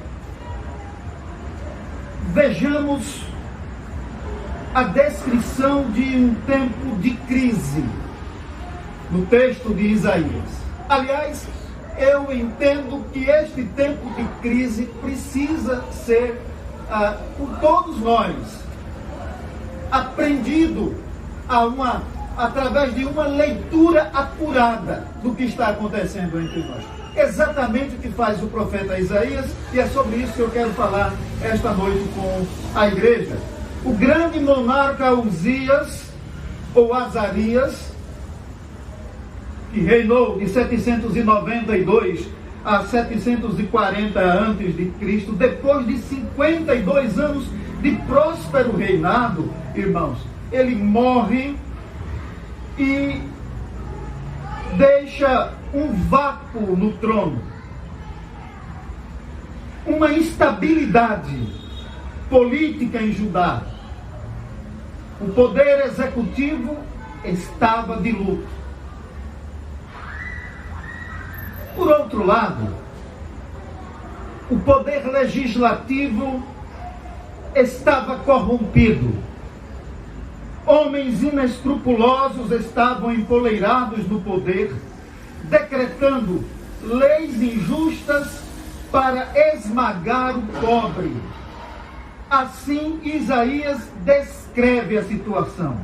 vejamos a descrição de um tempo de crise no texto de Isaías. Aliás, eu entendo que este tempo de crise precisa ser, por todos nós, aprendido através de uma leitura apurada do que está acontecendo entre nós. Exatamente o que faz o profeta Isaías, e é sobre isso que eu quero falar esta noite com a igreja. O grande monarca Uzias, ou Azarias, que reinou de 792 a 740 a.C., depois de 52 anos de próspero reinado, irmãos, ele morre e deixa um vácuo no trono, uma instabilidade política em Judá. O poder executivo estava de luto. Por outro lado, o poder legislativo estava corrompido. Homens inescrupulosos estavam empoleirados no poder, decretando leis injustas para esmagar o pobre. Assim, Isaías descreve a situação.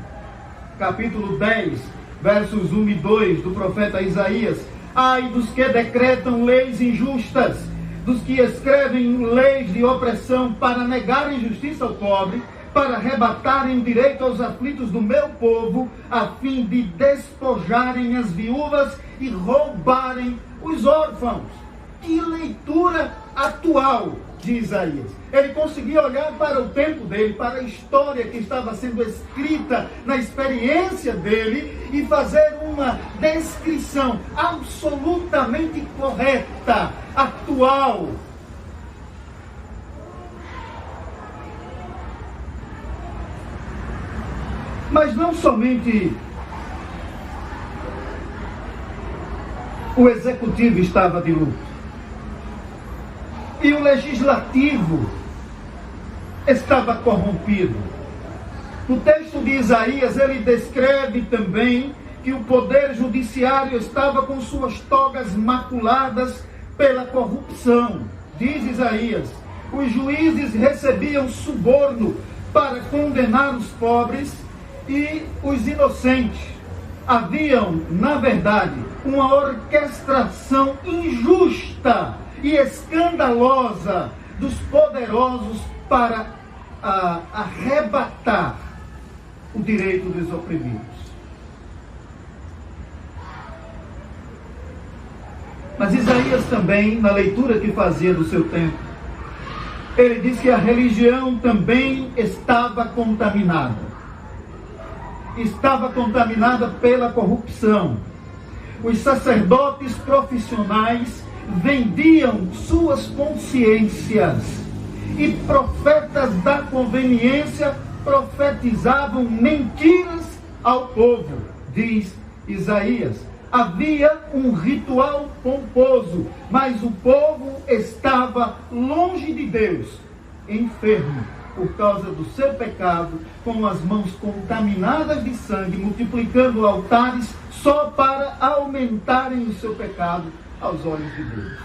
Capítulo 10, versos 1 e 2 do profeta Isaías. Ai dos que decretam leis injustas, dos que escrevem leis de opressão para negarem justiça ao pobre, para arrebatarem o direito aos aflitos do meu povo, a fim de despojarem as viúvas e roubarem os órfãos. Que leitura atual de Isaías. Ele conseguia olhar para o tempo dele, para a história que estava sendo escrita na experiência dele e fazer uma descrição absolutamente correta, atual. Mas não somente o executivo estava de luto, e o legislativo estava corrompido. No texto de Isaías, ele descreve também que o poder judiciário estava com suas togas maculadas pela corrupção. Diz Isaías, os juízes recebiam suborno para condenar os pobres e os inocentes. Haviam, na verdade, uma orquestração injusta e escandalosa dos poderosos para arrebatar o direito dos oprimidos. Mas Isaías também, na leitura que fazia do seu tempo, ele diz que a religião também estava contaminada. Estava contaminada pela corrupção. Os sacerdotes profissionais vendiam suas consciências e profetas da conveniência profetizavam mentiras ao povo, diz Isaías. Havia um ritual pomposo, mas o povo estava longe de Deus, enfermo por causa do seu pecado, com as mãos contaminadas de sangue, multiplicando altares só para aumentarem o seu pecado aos olhos de Deus.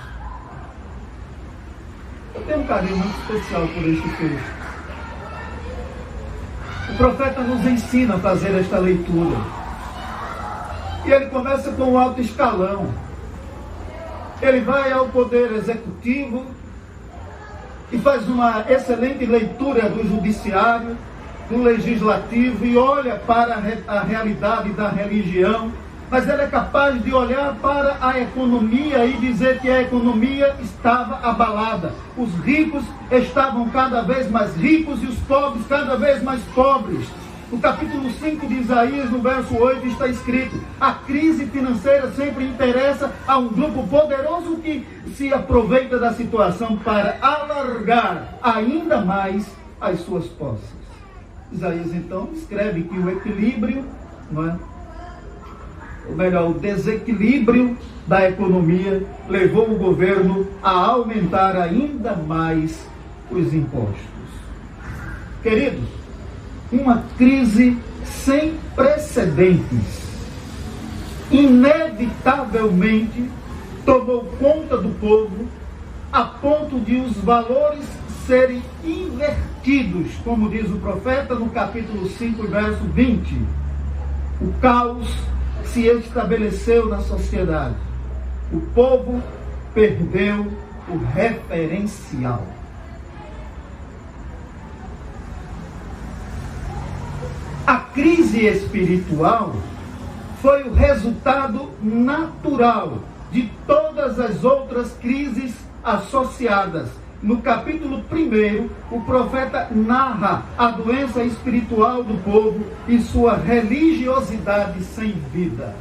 Eu tenho um carinho muito especial por este texto. O profeta nos ensina a fazer esta leitura. E ele começa com o alto escalão. Ele vai ao poder executivo e faz uma excelente leitura do judiciário, do legislativo, e olha para a realidade da religião. Mas ele é capaz de olhar para a economia e dizer que a economia estava abalada. Os ricos estavam cada vez mais ricos e os pobres cada vez mais pobres. No capítulo 5 de Isaías, no verso 8, está escrito: a crise financeira sempre interessa a um grupo poderoso que se aproveita da situação para alargar ainda mais as suas posses. Isaías, então, escreve que o equilíbrio, não é? Ou melhor, o desequilíbrio da economia levou o governo a aumentar ainda mais os impostos. Queridos, uma crise sem precedentes, inevitavelmente, tomou conta do povo, a ponto de os valores serem invertidos, como diz o profeta no capítulo 5, verso 20. O caos se estabeleceu na sociedade. O povo perdeu o referencial. A crise espiritual foi o resultado natural de todas as outras crises associadas. No capítulo 1, o profeta narra a doença espiritual do povo e sua religiosidade sem vida.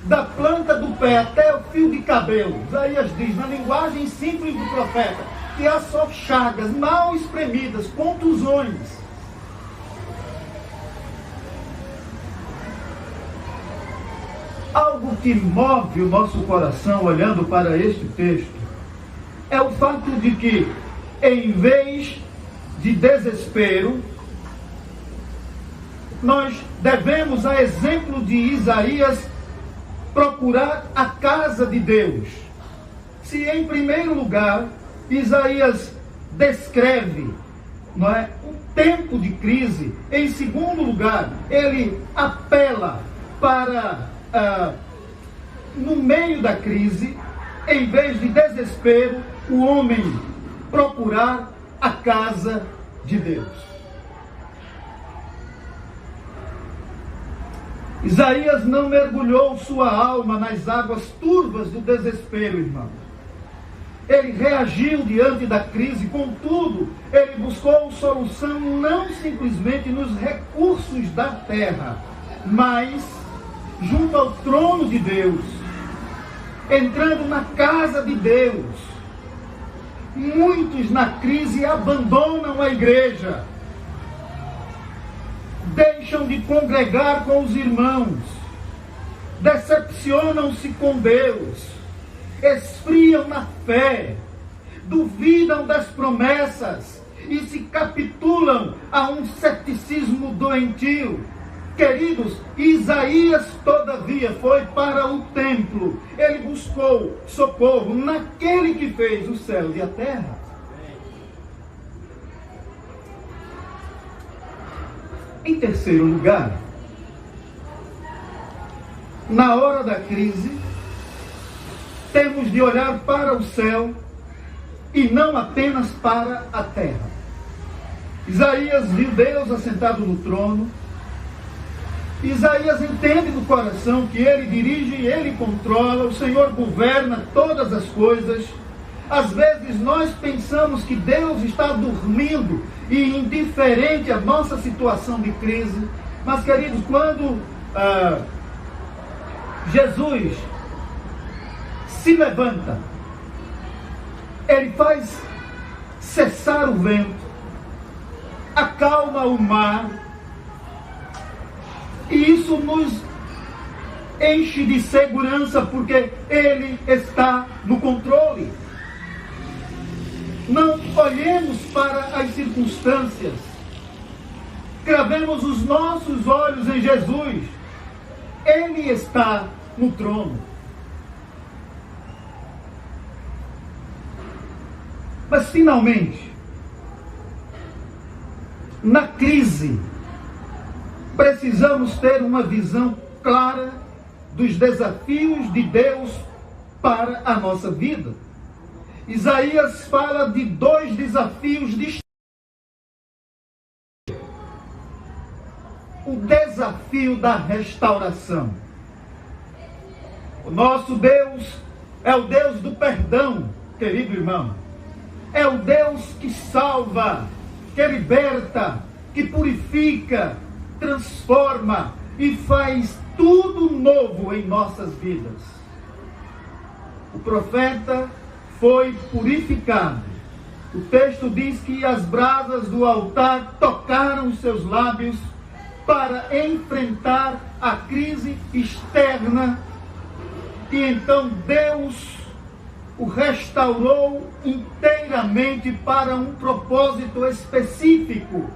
Da planta do pé até o fio de cabelo, Isaías diz, na linguagem simples do profeta, que há só chagas mal espremidas, contusões. Algo que move o nosso coração olhando para este texto é o fato de que, em vez de desespero, nós devemos, a exemplo de Isaías, procurar a casa de Deus. Se, em primeiro lugar, Isaías descreve, não é, um tempo de crise. Em segundo lugar, ele apela para, no meio da crise, em vez de desespero, o homem procurar a casa de Deus. Isaías não mergulhou sua alma nas águas turvas do desespero, irmão. Ele reagiu diante da crise, contudo, ele buscou solução não simplesmente nos recursos da terra, mas junto ao trono de Deus, entrando na casa de Deus. Muitos na crise abandonam a igreja, deixam de congregar com os irmãos, decepcionam-se com Deus, esfriam na fé, duvidam das promessas e se capitulam a um ceticismo doentio. Queridos, Isaías, todavia, foi para o templo. Ele buscou socorro naquele que fez o céu e a terra. Em terceiro lugar, na hora da crise, temos de olhar para o céu e não apenas para a terra. Isaías viu Deus assentado no trono. Isaías entende do coração que ele dirige e ele controla, o Senhor governa todas as coisas. Às vezes nós pensamos que Deus está dormindo e indiferente à nossa situação de crise. Mas, queridos, quando Jesus se levanta, ele faz cessar o vento, acalma o mar, e isso nos enche de segurança, porque ele está no controle. Não olhemos para as circunstâncias, cravemos os nossos olhos em Jesus. Ele está no trono. Mas, finalmente, na crise, precisamos ter uma visão clara dos desafios de Deus para a nossa vida. Isaías fala de dois desafios distintos. O desafio da restauração. O nosso Deus é o Deus do perdão, querido irmão. É o Deus que salva, que liberta, que purifica, transforma e faz tudo novo em nossas vidas. O profeta foi purificado. O texto diz que as brasas do altar tocaram os seus lábios para enfrentar a crise externa, e então Deus o restaurou inteiramente para um propósito específico.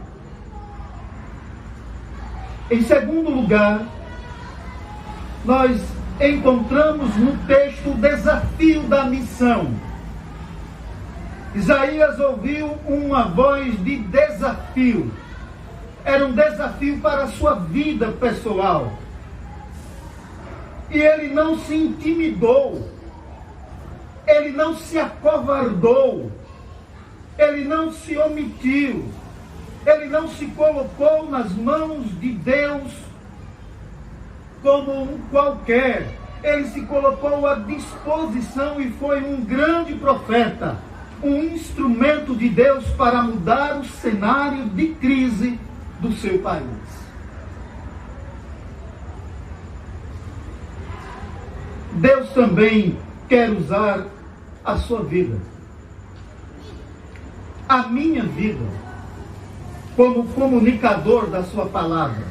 Em segundo lugar, nós encontramos no texto o desafio da missão. Isaías ouviu uma voz de desafio. Era um desafio para a sua vida pessoal. E ele não se intimidou. Ele não se acovardou. Ele não se omitiu. Ele não se colocou nas mãos de Deus como um qualquer. Ele se colocou à disposição e foi um grande profeta, um instrumento de Deus para mudar o cenário de crise do seu país. Deus também quer usar a sua vida, a minha vida, como comunicador da sua palavra,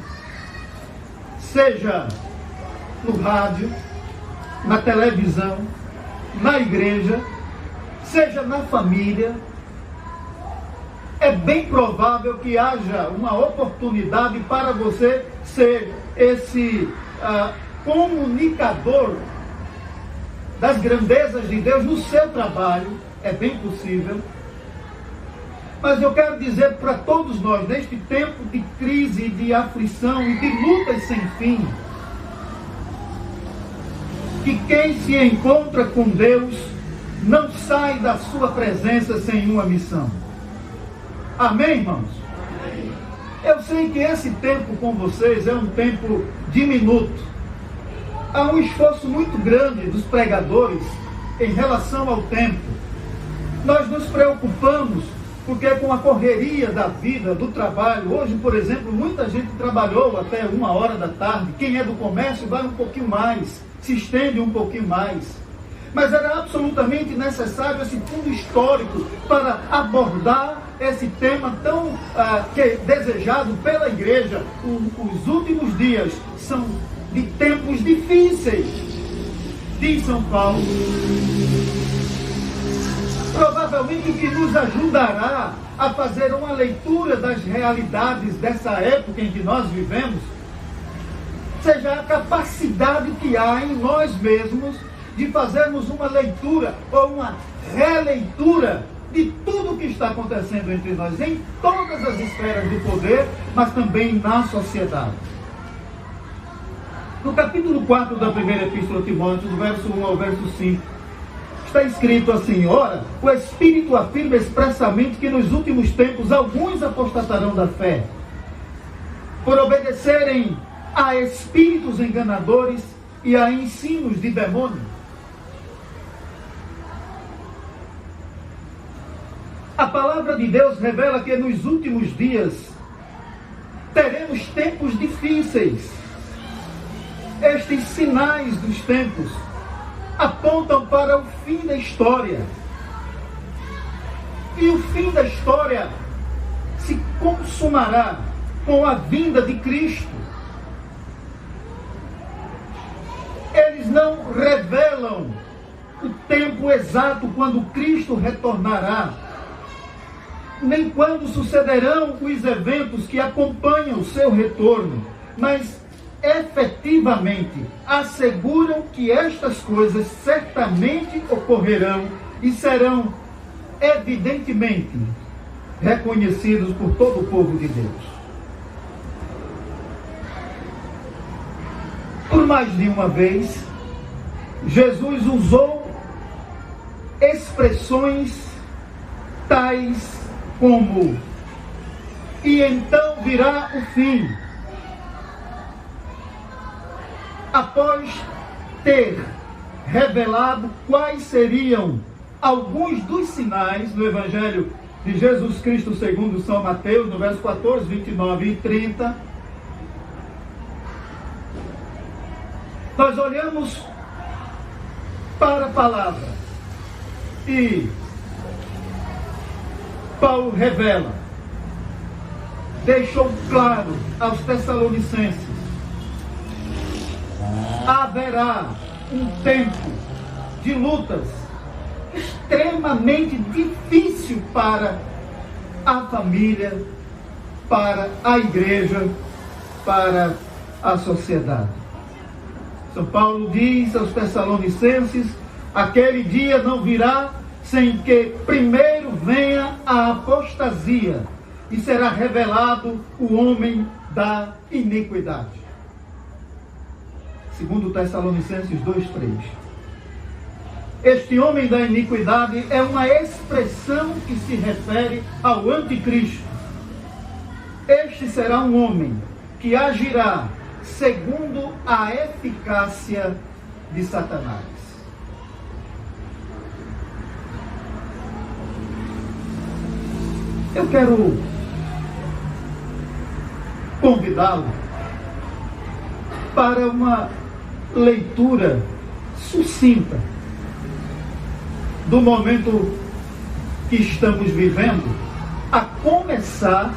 seja no rádio, na televisão, na igreja, seja na família. É bem provável que haja uma oportunidade para você ser esse comunicador das grandezas de Deus no seu trabalho. É bem possível. Mas eu quero dizer para todos nós, neste tempo de crise, de aflição e de lutas sem fim, que quem se encontra com Deus não sai da sua presença sem uma missão. Amém, irmãos? Eu sei que esse tempo com vocês é um tempo diminuto. Há um esforço muito grande dos pregadores em relação ao tempo. Nós nos preocupamos porque com a correria da vida, do trabalho, hoje, por exemplo, muita gente trabalhou até 1h da tarde. Quem é do comércio vai um pouquinho mais, se estende um pouquinho mais. Mas era absolutamente necessário esse fundo histórico para abordar esse tema tão desejado pela igreja. Os últimos dias são de tempos difíceis, diz São Paulo. Provavelmente o que nos ajudará a fazer uma leitura das realidades dessa época em que nós vivemos seja a capacidade que há em nós mesmos de fazermos uma leitura ou uma releitura de tudo o que está acontecendo entre nós, em todas as esferas do poder, mas também na sociedade. No capítulo 4 da primeira epístola a Timóteo, do verso 1 ao verso 5, está escrito assim: ora, o Espírito afirma expressamente que nos últimos tempos alguns apostatarão da fé, por obedecerem a espíritos enganadores e a ensinos de demônios. A palavra de Deus revela que nos últimos dias teremos tempos difíceis. Estes sinais dos tempos apontam para o fim da história. E o fim da história se consumará com a vinda de Cristo. Eles não revelam o tempo exato quando Cristo retornará, nem quando sucederão os eventos que acompanham o seu retorno, mas efetivamente asseguram que estas coisas certamente ocorrerão e serão evidentemente reconhecidos por todo o povo de Deus. Por mais de uma vez, Jesus usou expressões tais como: e então virá o fim. Após ter revelado quais seriam alguns dos sinais no Evangelho de Jesus Cristo segundo São Mateus, no verso 14, 29 e 30, nós olhamos para a palavra e Paulo revela, deixou claro aos Tessalonicenses: haverá um tempo de lutas extremamente difícil para a família, para a igreja, para a sociedade. São Paulo diz aos Tessalonicenses: aquele dia não virá sem que primeiro venha a apostasia e será revelado o homem da iniquidade. Segundo Tessalonicenses 2:3. Este homem da iniquidade é uma expressão que se refere ao anticristo. Este será um homem que agirá segundo a eficácia de Satanás. Eu quero convidá-lo para uma leitura sucinta do momento que estamos vivendo, a começar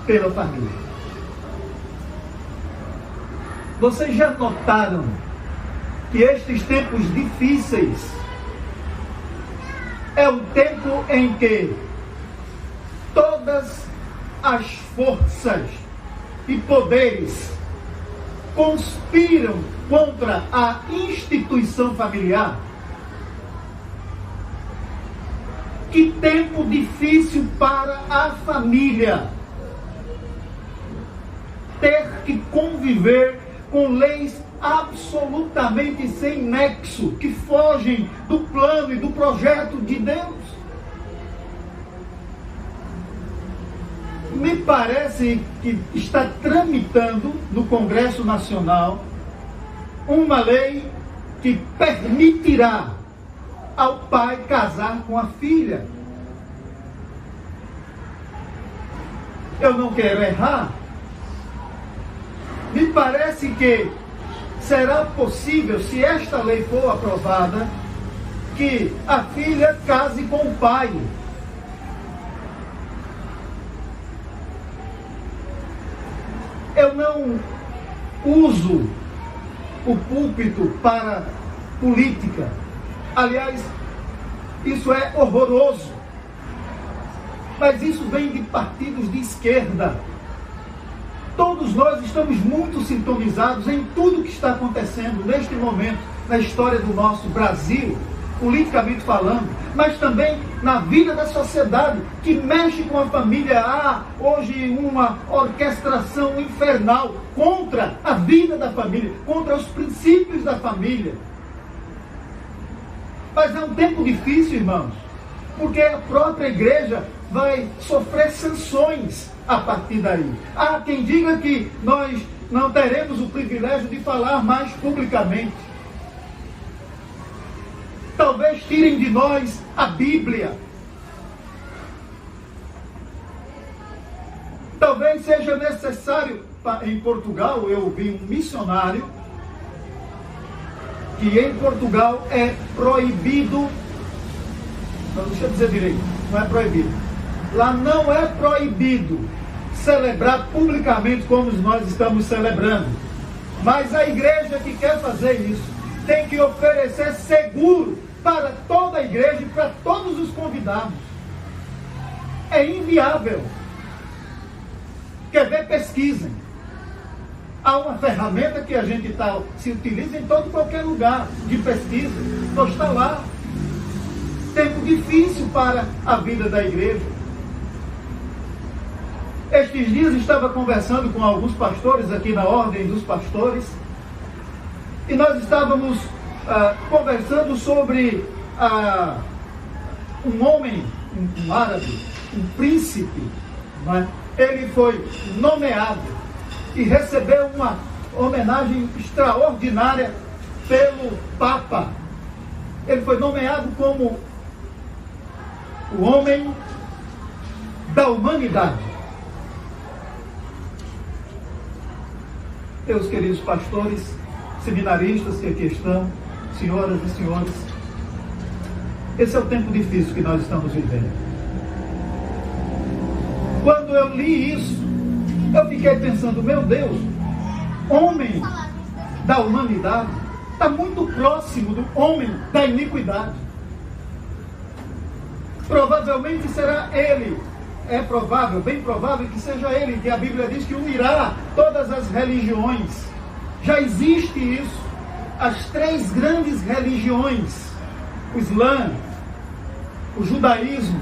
pela família. Vocês já notaram que estes tempos difíceis é um tempo em que todas as forças e poderes conspiram contra a instituição familiar? Que tempo difícil para a família. Ter que conviver com leis absolutamente sem nexo, que fogem do plano e do projeto de Deus. Me parece que está tramitando no Congresso Nacional uma lei que permitirá ao pai casar com a filha. Eu não quero errar. Me parece que será possível, se esta lei for aprovada, que a filha case com o pai. Eu não uso o púlpito para política. Aliás, isso é horroroso. Mas isso vem de partidos de esquerda. Todos nós estamos muito sintonizados em tudo que está acontecendo neste momento na história do nosso Brasil, politicamente falando, mas também na vida da sociedade, que mexe com a família. Há hoje uma orquestração infernal contra a vida da família, contra os princípios da família. Mas é um tempo difícil, irmãos, porque a própria igreja vai sofrer sanções a partir daí. Há quem diga que nós não teremos o privilégio de falar mais publicamente. Talvez tirem de nós a Bíblia. Talvez seja necessário, em Portugal, eu vi um missionário, que em Portugal é proibido, não, deixa eu dizer direito, não é proibido. Lá não é proibido celebrar publicamente como nós estamos celebrando. Mas a igreja que quer fazer isso tem que oferecer seguro para toda a igreja e para todos os convidados. É inviável. Quer ver? Pesquisem. Há uma ferramenta que a gente se utiliza em todo qualquer lugar de pesquisa. Então está lá. Tempo difícil para a vida da igreja. Estes dias estava conversando com alguns pastores aqui na Ordem dos Pastores, e nós estávamos conversando sobre um homem, um árabe, um príncipe, não é? Ele foi nomeado e recebeu uma homenagem extraordinária pelo Papa. Ele foi nomeado como o homem da humanidade. Meus queridos pastores, seminaristas que aqui estão, senhoras e senhores, esse é o tempo difícil que nós estamos vivendo. Quando eu li isso, eu fiquei pensando, meu Deus, homem da humanidade está muito próximo do homem da iniquidade. Provavelmente será ele. É provável, bem provável que seja ele, que a Bíblia diz que unirá todas as religiões. Já existe isso. As três grandes religiões, o Islã, o judaísmo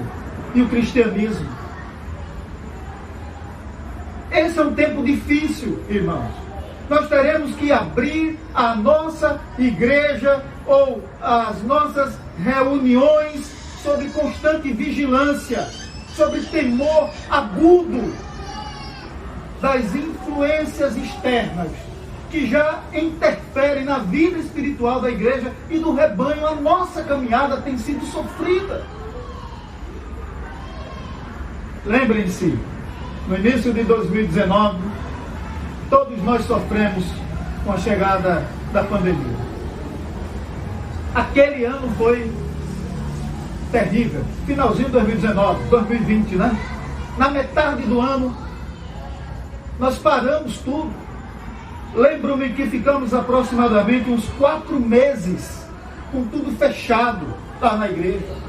e o cristianismo. Esse é um tempo difícil, irmãos. Nós teremos que abrir a nossa igreja ou as nossas reuniões sob constante vigilância, sobre temor agudo das influências externas que já interferem na vida espiritual da igreja e do rebanho. A nossa caminhada tem sido sofrida. Lembrem-se, no início de 2019, todos nós sofremos com a chegada da pandemia. Aquele ano foi terrível. Finalzinho de 2019, 2020, né? Na metade do ano, nós paramos tudo. Lembro-me que ficamos aproximadamente uns 4 meses com tudo fechado lá na igreja.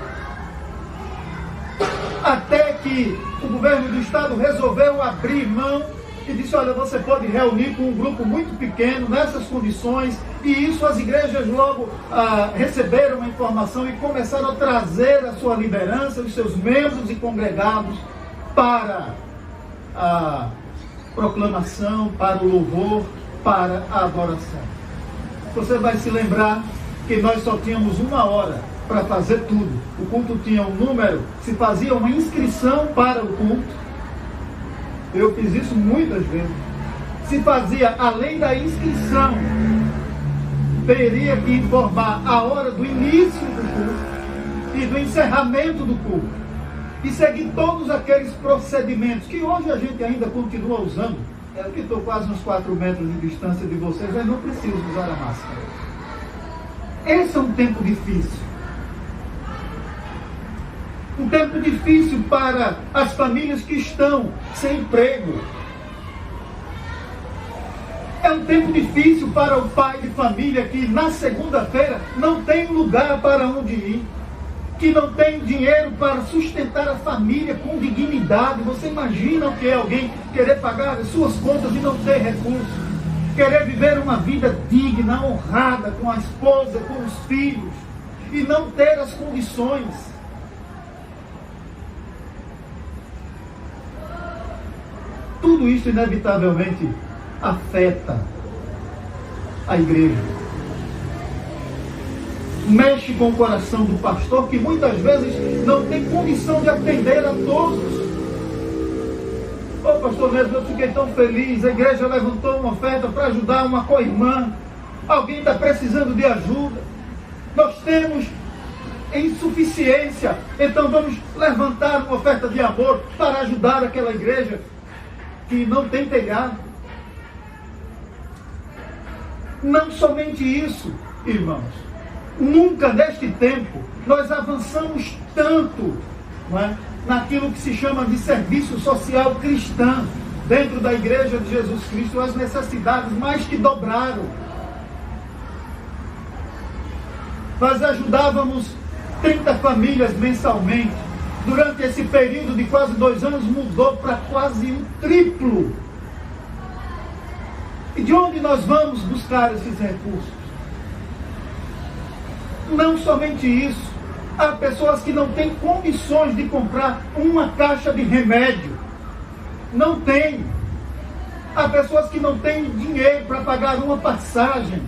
Até que o governo do estado resolveu abrir mão e disse, olha, você pode reunir com um grupo muito pequeno, nessas condições, e isso as igrejas logo receberam a informação e começaram a trazer a sua liderança, os seus membros e congregados para a proclamação, para o louvor, para a adoração. Você vai se lembrar que nós só tínhamos 1 hora para fazer tudo. O culto tinha um número, se fazia uma inscrição para o culto. Eu fiz isso muitas vezes. Se fazia, além da inscrição, teria que informar a hora do início do culto e do encerramento do culto. E seguir todos aqueles procedimentos que hoje a gente ainda continua usando. Eu que estou quase uns 4 metros de distância de vocês, mas não preciso usar a máscara. Esse é um tempo difícil. Um tempo difícil para as famílias que estão sem emprego. É um tempo difícil para o pai de família que na segunda-feira não tem lugar para onde ir, que não tem dinheiro para sustentar a família com dignidade. Você imagina o que é alguém querer pagar as suas contas e não ter recursos, querer viver uma vida digna, honrada, com a esposa, com os filhos, e não ter as condições. Tudo isso inevitavelmente afeta a igreja. Mexe com o coração do pastor, que muitas vezes não tem condição de atender a todos. Ô pastor Neto, eu fiquei tão feliz, a igreja levantou uma oferta para ajudar uma co-irmã, alguém está precisando de ajuda, nós temos insuficiência, então vamos levantar uma oferta de amor para ajudar aquela igreja que não tem telhado. Não somente isso, irmãos, nunca neste tempo nós avançamos tanto, não é, naquilo que se chama de serviço social cristão dentro da igreja de Jesus Cristo. As necessidades mais que dobraram. Nós ajudávamos 30 famílias mensalmente. Durante esse período de quase 2 anos mudou para quase um triplo. E de onde nós vamos buscar esses recursos? Não somente isso. Há pessoas que não têm condições de comprar uma caixa de remédio. Não tem. Há pessoas que não têm dinheiro para pagar uma passagem.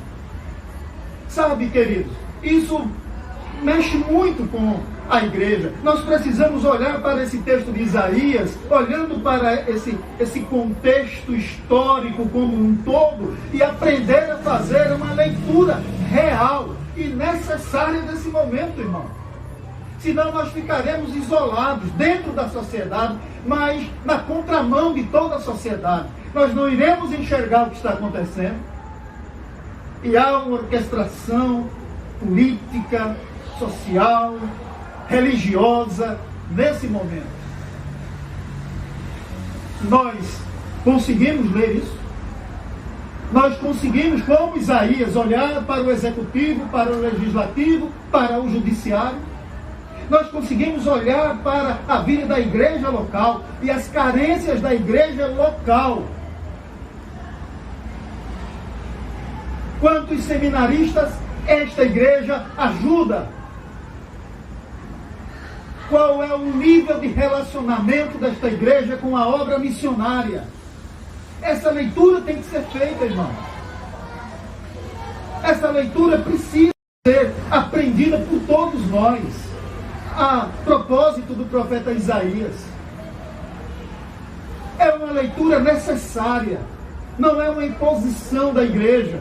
Sabe, queridos, isso mexe muito com a igreja. Nós precisamos olhar para esse texto de Isaías, olhando para esse contexto histórico como um todo, e aprender a fazer uma leitura real e necessária desse momento, irmão. Senão nós ficaremos isolados dentro da sociedade, mas na contramão de toda a sociedade. Nós não iremos enxergar o que está acontecendo. E há uma orquestração política, social, religiosa nesse momento. Nós conseguimos ler isso? Nós conseguimos, como Isaías, olhar para o executivo, para o legislativo, para o judiciário? Nós conseguimos olhar para a vida da igreja local e as carências da igreja local? Quantos seminaristas esta igreja ajuda? Qual é o nível de relacionamento desta igreja com a obra missionária? Essa leitura tem que ser feita, irmão. Essa leitura precisa ser aprendida por todos nós. A propósito do profeta Isaías. É uma leitura necessária. Não é uma imposição da igreja.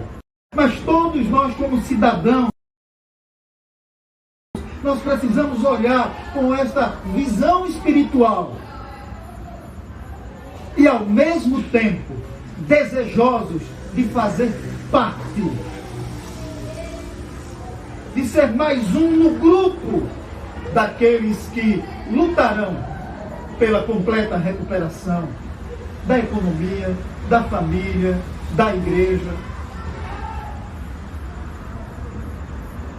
Mas todos nós, como cidadãos, nós precisamos olhar com esta visão espiritual e ao mesmo tempo desejosos de fazer parte, de ser mais um no grupo daqueles que lutarão pela completa recuperação da economia, da família, da igreja.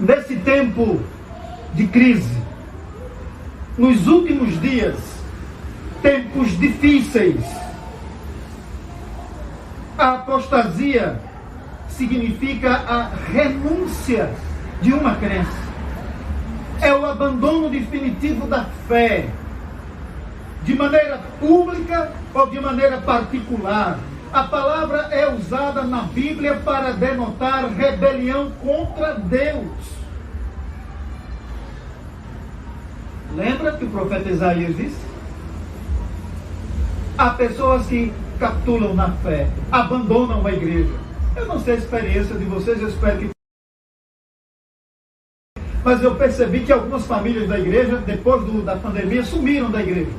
Nesse tempo de crise, nos últimos dias, tempos difíceis, A apostasia significa a renúncia de uma crença. É o abandono definitivo da fé, de maneira pública ou de maneira particular. A palavra é usada na Bíblia para denotar rebelião contra Deus. Lembra que o profeta Isaías disse? Há pessoas que capitulam na fé, abandonam a igreja. Eu não sei a experiência de vocês, eu espero que... Mas eu percebi que algumas famílias da igreja, depois da pandemia, sumiram da igreja.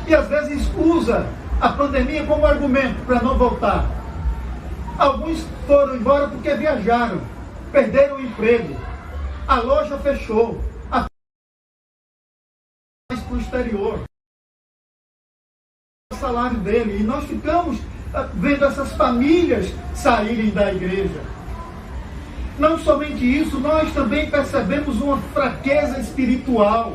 E às vezes usa a pandemia como argumento para não voltar. Alguns foram embora porque viajaram, perderam o emprego, a loja fechou, a para o exterior, o salário dele, e nós ficamos vendo essas famílias saírem da igreja. Não somente isso, nós também percebemos uma fraqueza espiritual.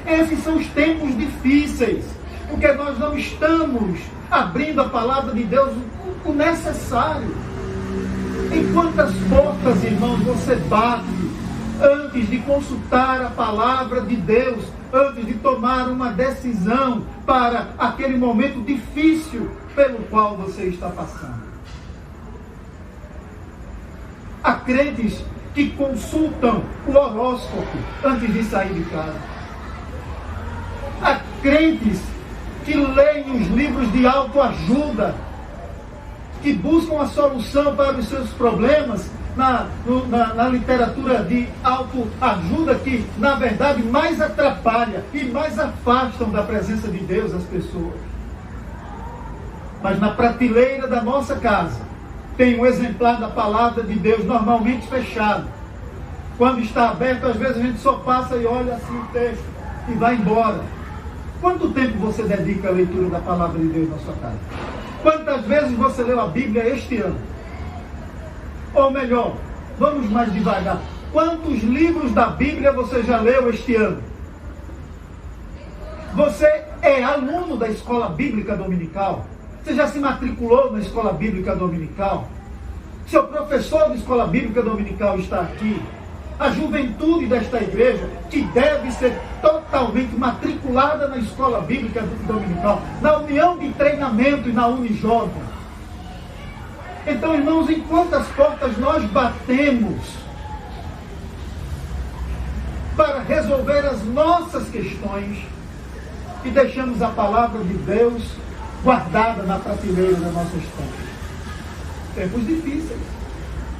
Esses são os tempos difíceis, porque nós não estamos abrindo a palavra de Deus o necessário. Em quantas portas, irmãos, você bate antes de consultar a palavra de Deus, antes de tomar uma decisão para aquele momento difícil pelo qual você está passando? Há crentes que consultam o horóscopo antes de sair de casa. Há crentes que leem os livros de autoajuda, que buscam a solução para os seus problemas na literatura de autoajuda, que na verdade mais atrapalha e mais afastam da presença de Deus as pessoas. Mas na prateleira da nossa casa tem um exemplar da palavra de Deus, normalmente fechado. Quando está aberto, às vezes a gente só passa e olha assim o texto e vai embora. Quanto tempo você dedica à leitura da palavra de Deus na sua casa? Quantas vezes você leu a Bíblia este ano? Ou melhor, vamos mais devagar. Quantos livros da Bíblia você já leu este ano? Você é aluno da escola bíblica dominical? Você já se matriculou na escola bíblica dominical? Seu professor de escola bíblica dominical está aqui. A juventude desta igreja, que deve ser totalmente matriculada na escola bíblica dominical, na união de treinamento e na Unijovem. Então, irmãos, em quantas portas nós batemos para resolver as nossas questões e deixamos a palavra de Deus guardada na prateleira da nossa estante? Tempos difíceis.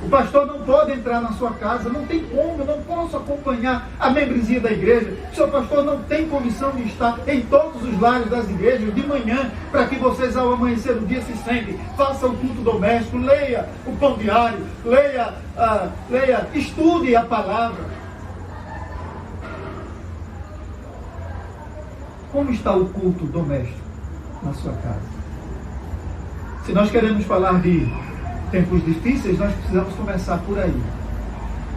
O pastor não pode entrar na sua casa, não tem como, eu não posso acompanhar a membresia da igreja. O seu pastor não tem condição de estar em todos os lares das igrejas de manhã, para que vocês ao amanhecer do dia se sentem, façam o culto doméstico, leia o pão diário, leia, estude a palavra. Como está o culto doméstico na sua casa? Se nós queremos falar de tempos difíceis, nós precisamos começar por aí.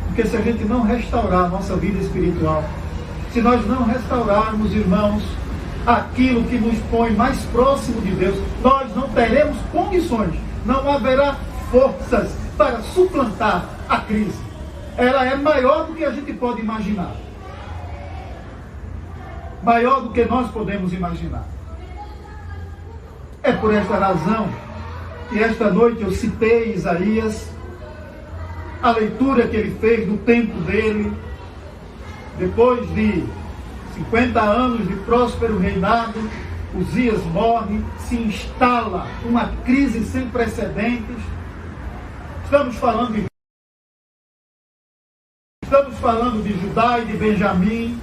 Porque se a gente não restaurar a nossa vida espiritual, se nós não restaurarmos, irmãos, aquilo que nos põe mais próximo de Deus, nós não teremos condições, não haverá forças para suplantar a crise. Ela é maior do que a gente pode imaginar. Maior do que nós podemos imaginar. É por esta razão que esta noite eu citei Isaías, a leitura que ele fez do tempo dele, depois de 50 anos de próspero reinado, Uzias morre, se instala uma crise sem precedentes. Estamos falando de Judá e de Benjamim.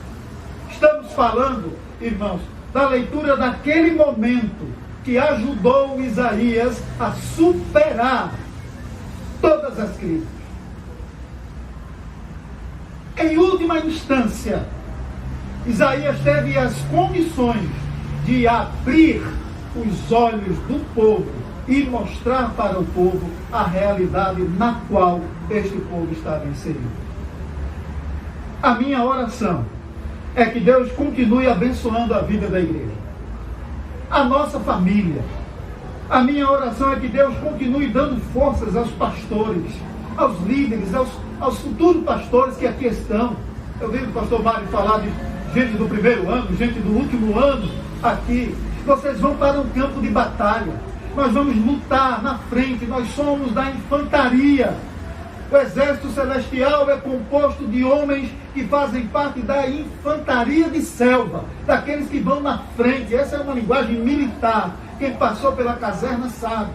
Estamos falando, irmãos, da leitura daquele momento que ajudou Isaías a superar todas as crises. Em última instância, Isaías teve as condições de abrir os olhos do povo e mostrar para o povo a realidade na qual este povo estava inserido. A minha oração é que Deus continue abençoando a vida da igreja, a nossa família, A minha oração é que Deus continue dando forças aos pastores, aos líderes, aos futuros pastores que aqui estão. Eu vi o pastor Mário falar de gente do primeiro ano, gente do último ano aqui. Vocês vão para um campo de batalha. Nós vamos lutar na frente. Nós somos da infantaria. O exército celestial é composto de homens que fazem parte da infantaria de selva, daqueles que vão na frente. Essa é uma linguagem militar. Quem passou pela caserna sabe.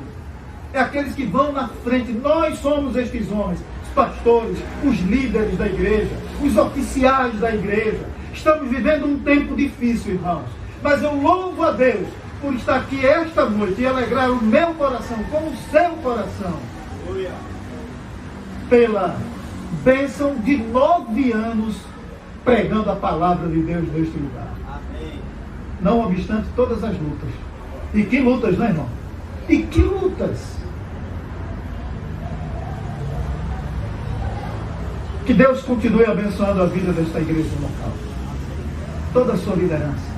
É aqueles que vão na frente. Nós somos estes homens, os pastores, os líderes da igreja, os oficiais da igreja. Estamos vivendo um tempo difícil, irmãos. Mas eu louvo a Deus por estar aqui esta noite e alegrar o meu coração com o seu coração. Pela bênção de 9 anos pregando a palavra de Deus neste lugar. Amém. Não obstante todas as lutas. E que lutas, né, irmão? E que lutas! Que Deus continue abençoando a vida desta igreja local. Toda a sua liderança.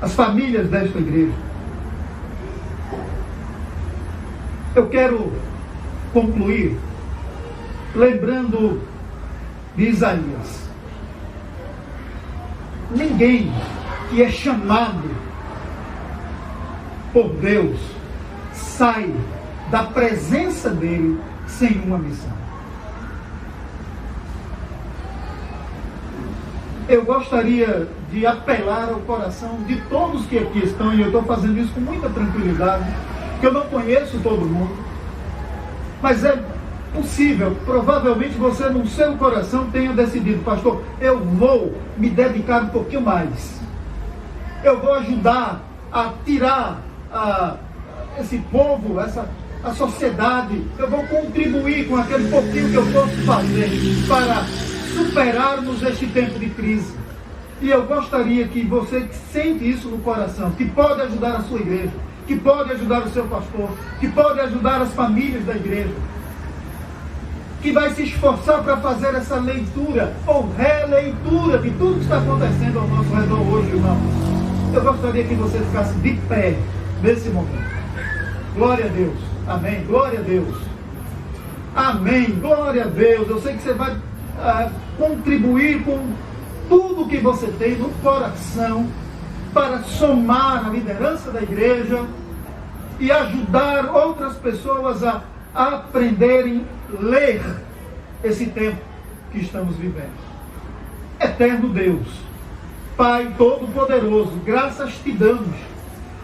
As famílias desta igreja. Eu quero concluir lembrando de Isaías. Ninguém que é chamado por Deus sai da presença dele sem uma missão. Eu gostaria de apelar ao coração de todos que aqui estão, e eu estou fazendo isso com muita tranquilidade, porque eu não conheço todo mundo, mas é possível, provavelmente você no seu coração tenha decidido: pastor, eu vou me dedicar um pouquinho mais, eu vou ajudar a tirar esse povo, a sociedade, eu vou contribuir com aquele pouquinho que eu posso fazer para superarmos este tempo de crise. E eu gostaria que você que sente isso no coração, que pode ajudar a sua igreja, que pode ajudar o seu pastor, que pode ajudar as famílias da igreja, que vai se esforçar para fazer essa leitura ou releitura de tudo que está acontecendo ao nosso redor hoje, irmão. Eu gostaria que você ficasse de pé nesse momento. Glória a Deus. Amém. Glória a Deus. Amém. Glória a Deus. Eu sei que você vai contribuir com tudo que você tem no coração para somar a liderança da igreja e ajudar outras pessoas a aprenderem a ler esse tempo que estamos vivendo. Eterno Deus, Pai Todo-Poderoso, graças te damos.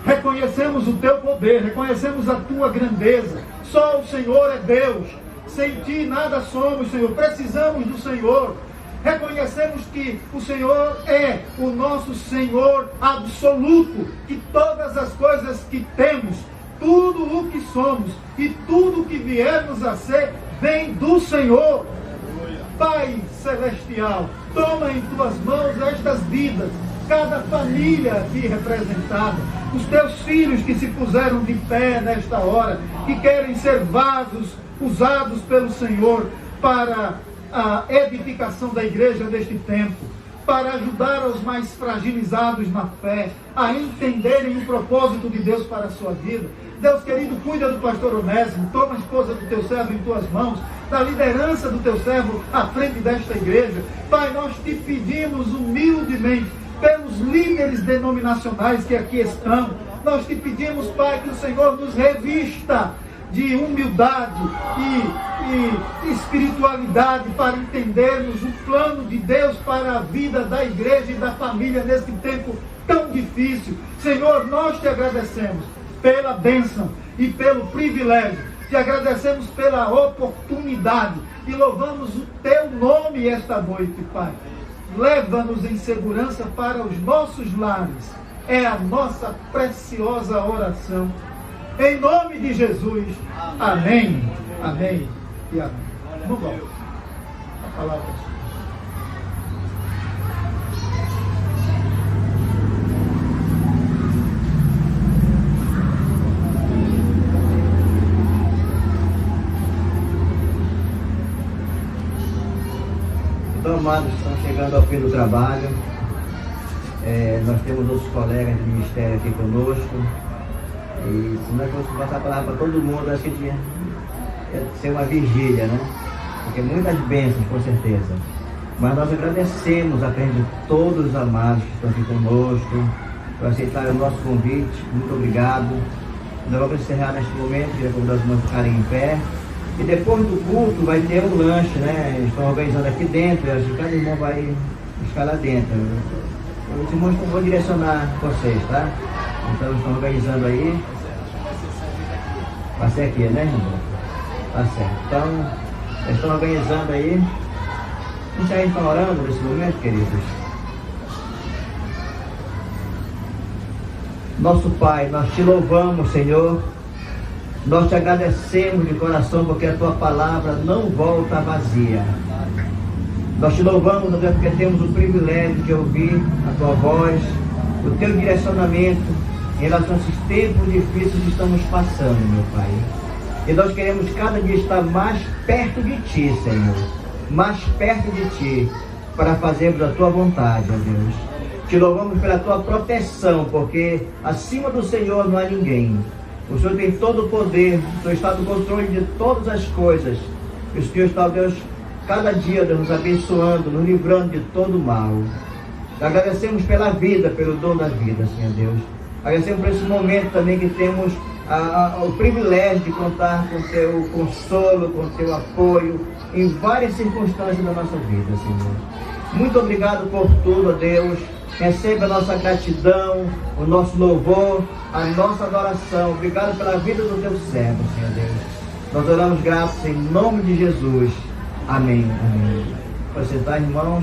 Reconhecemos o teu poder, reconhecemos a tua grandeza. Só o Senhor é Deus. Sem ti nada somos, Senhor. Precisamos do Senhor. Reconhecemos que o Senhor é o nosso Senhor absoluto, que todas as coisas que temos, tudo o que somos e tudo o que viermos a ser, vem do Senhor. Pai Celestial, toma em tuas mãos estas vidas, cada família aqui representada, os teus filhos que se puseram de pé nesta hora, que querem ser vasos usados pelo Senhor para a edificação da igreja deste tempo, para ajudar os mais fragilizados na fé, a entenderem o propósito de Deus para a sua vida. Deus querido, cuida do pastor Onésimo, toma a esposa do teu servo em tuas mãos, da liderança do teu servo à frente desta igreja. Pai, nós te pedimos humildemente, pelos líderes denominacionais que aqui estão, nós te pedimos, Pai, que o Senhor nos revista de humildade e espiritualidade para entendermos o plano de Deus para a vida da igreja e da família nesse tempo tão difícil. Senhor, nós te agradecemos pela bênção e pelo privilégio, te agradecemos pela oportunidade e louvamos o teu nome esta noite, Pai. Leva-nos em segurança para os nossos lares. É a nossa preciosa oração. Em nome de Jesus. Amém. Amém. E amém. Vamos lá. A palavra. Então, amados, estamos chegando ao fim do trabalho. Nós temos outros colegas de ministério aqui conosco. E se nós fôssemos passar a palavra para todo mundo, acho que ia ser uma vigília, né? Porque muitas bênçãos, com certeza. Mas nós agradecemos a presença de todos os amados que estão aqui conosco, por aceitarem o nosso convite. Muito obrigado. Nós vamos encerrar neste momento, queria convidar os irmãos a ficarem em pé. E depois do culto vai ter um lanche, né? Eles estão organizando aqui dentro, e cada irmão vai buscar lá dentro. Os irmãos vão direcionar vocês, tá? Então eles estão organizando aí. Vai ser aqui, né, irmão? Tá certo. Então, eles estão organizando aí. Vocês já estão orando nesse momento, queridos? Nosso Pai, nós te louvamos, Senhor. Nós te agradecemos de coração porque a tua palavra não volta vazia. Nós te louvamos, meu Deus, porque temos o privilégio de ouvir a tua voz, o teu direcionamento em relação a esses tempos difíceis que estamos passando, meu Pai. E nós queremos cada dia estar mais perto de ti, Senhor. Mais perto de ti, para fazermos a tua vontade, ó Deus. Te louvamos pela tua proteção, porque acima do Senhor não há ninguém. O Senhor tem todo o poder, o Senhor está no controle de todas as coisas. E o Senhor está, Deus, cada dia, Deus, nos abençoando, nos livrando de todo o mal. Agradecemos pela vida, pelo dom da vida, Senhor Deus. Agradecemos por esse momento também que temos o privilégio de contar com o teu consolo, com o teu apoio em várias circunstâncias da nossa vida, Senhor. Muito obrigado por tudo, ó Deus. Receba a nossa gratidão, o nosso louvor, a nossa adoração. Obrigado pela vida do teu servo, Senhor Deus. Nós oramos graças em nome de Jesus. Amém. Amém. Pode sentar, irmãos.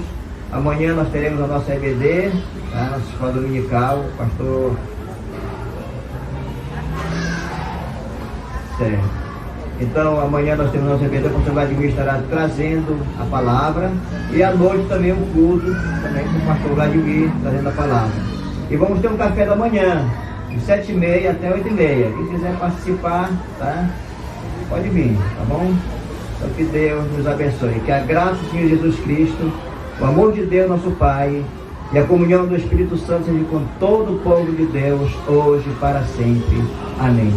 Amanhã nós teremos a nossa EBD, tá? Nossa escola dominical, pastor. Certo. Então amanhã nós temos nossa EBD, o pastor Vladimir estará trazendo a palavra. E à noite também um culto, também com o pastor Vladimir trazendo a palavra. E vamos ter um café da manhã, de 7h30 até 8h30. Quem quiser participar, tá? Pode vir, tá bom? Então que Deus nos abençoe. Que a graça do Senhor Jesus Cristo, o amor de Deus nosso Pai e a comunhão do Espírito Santo seja com todo o povo de Deus, hoje e para sempre. Amém.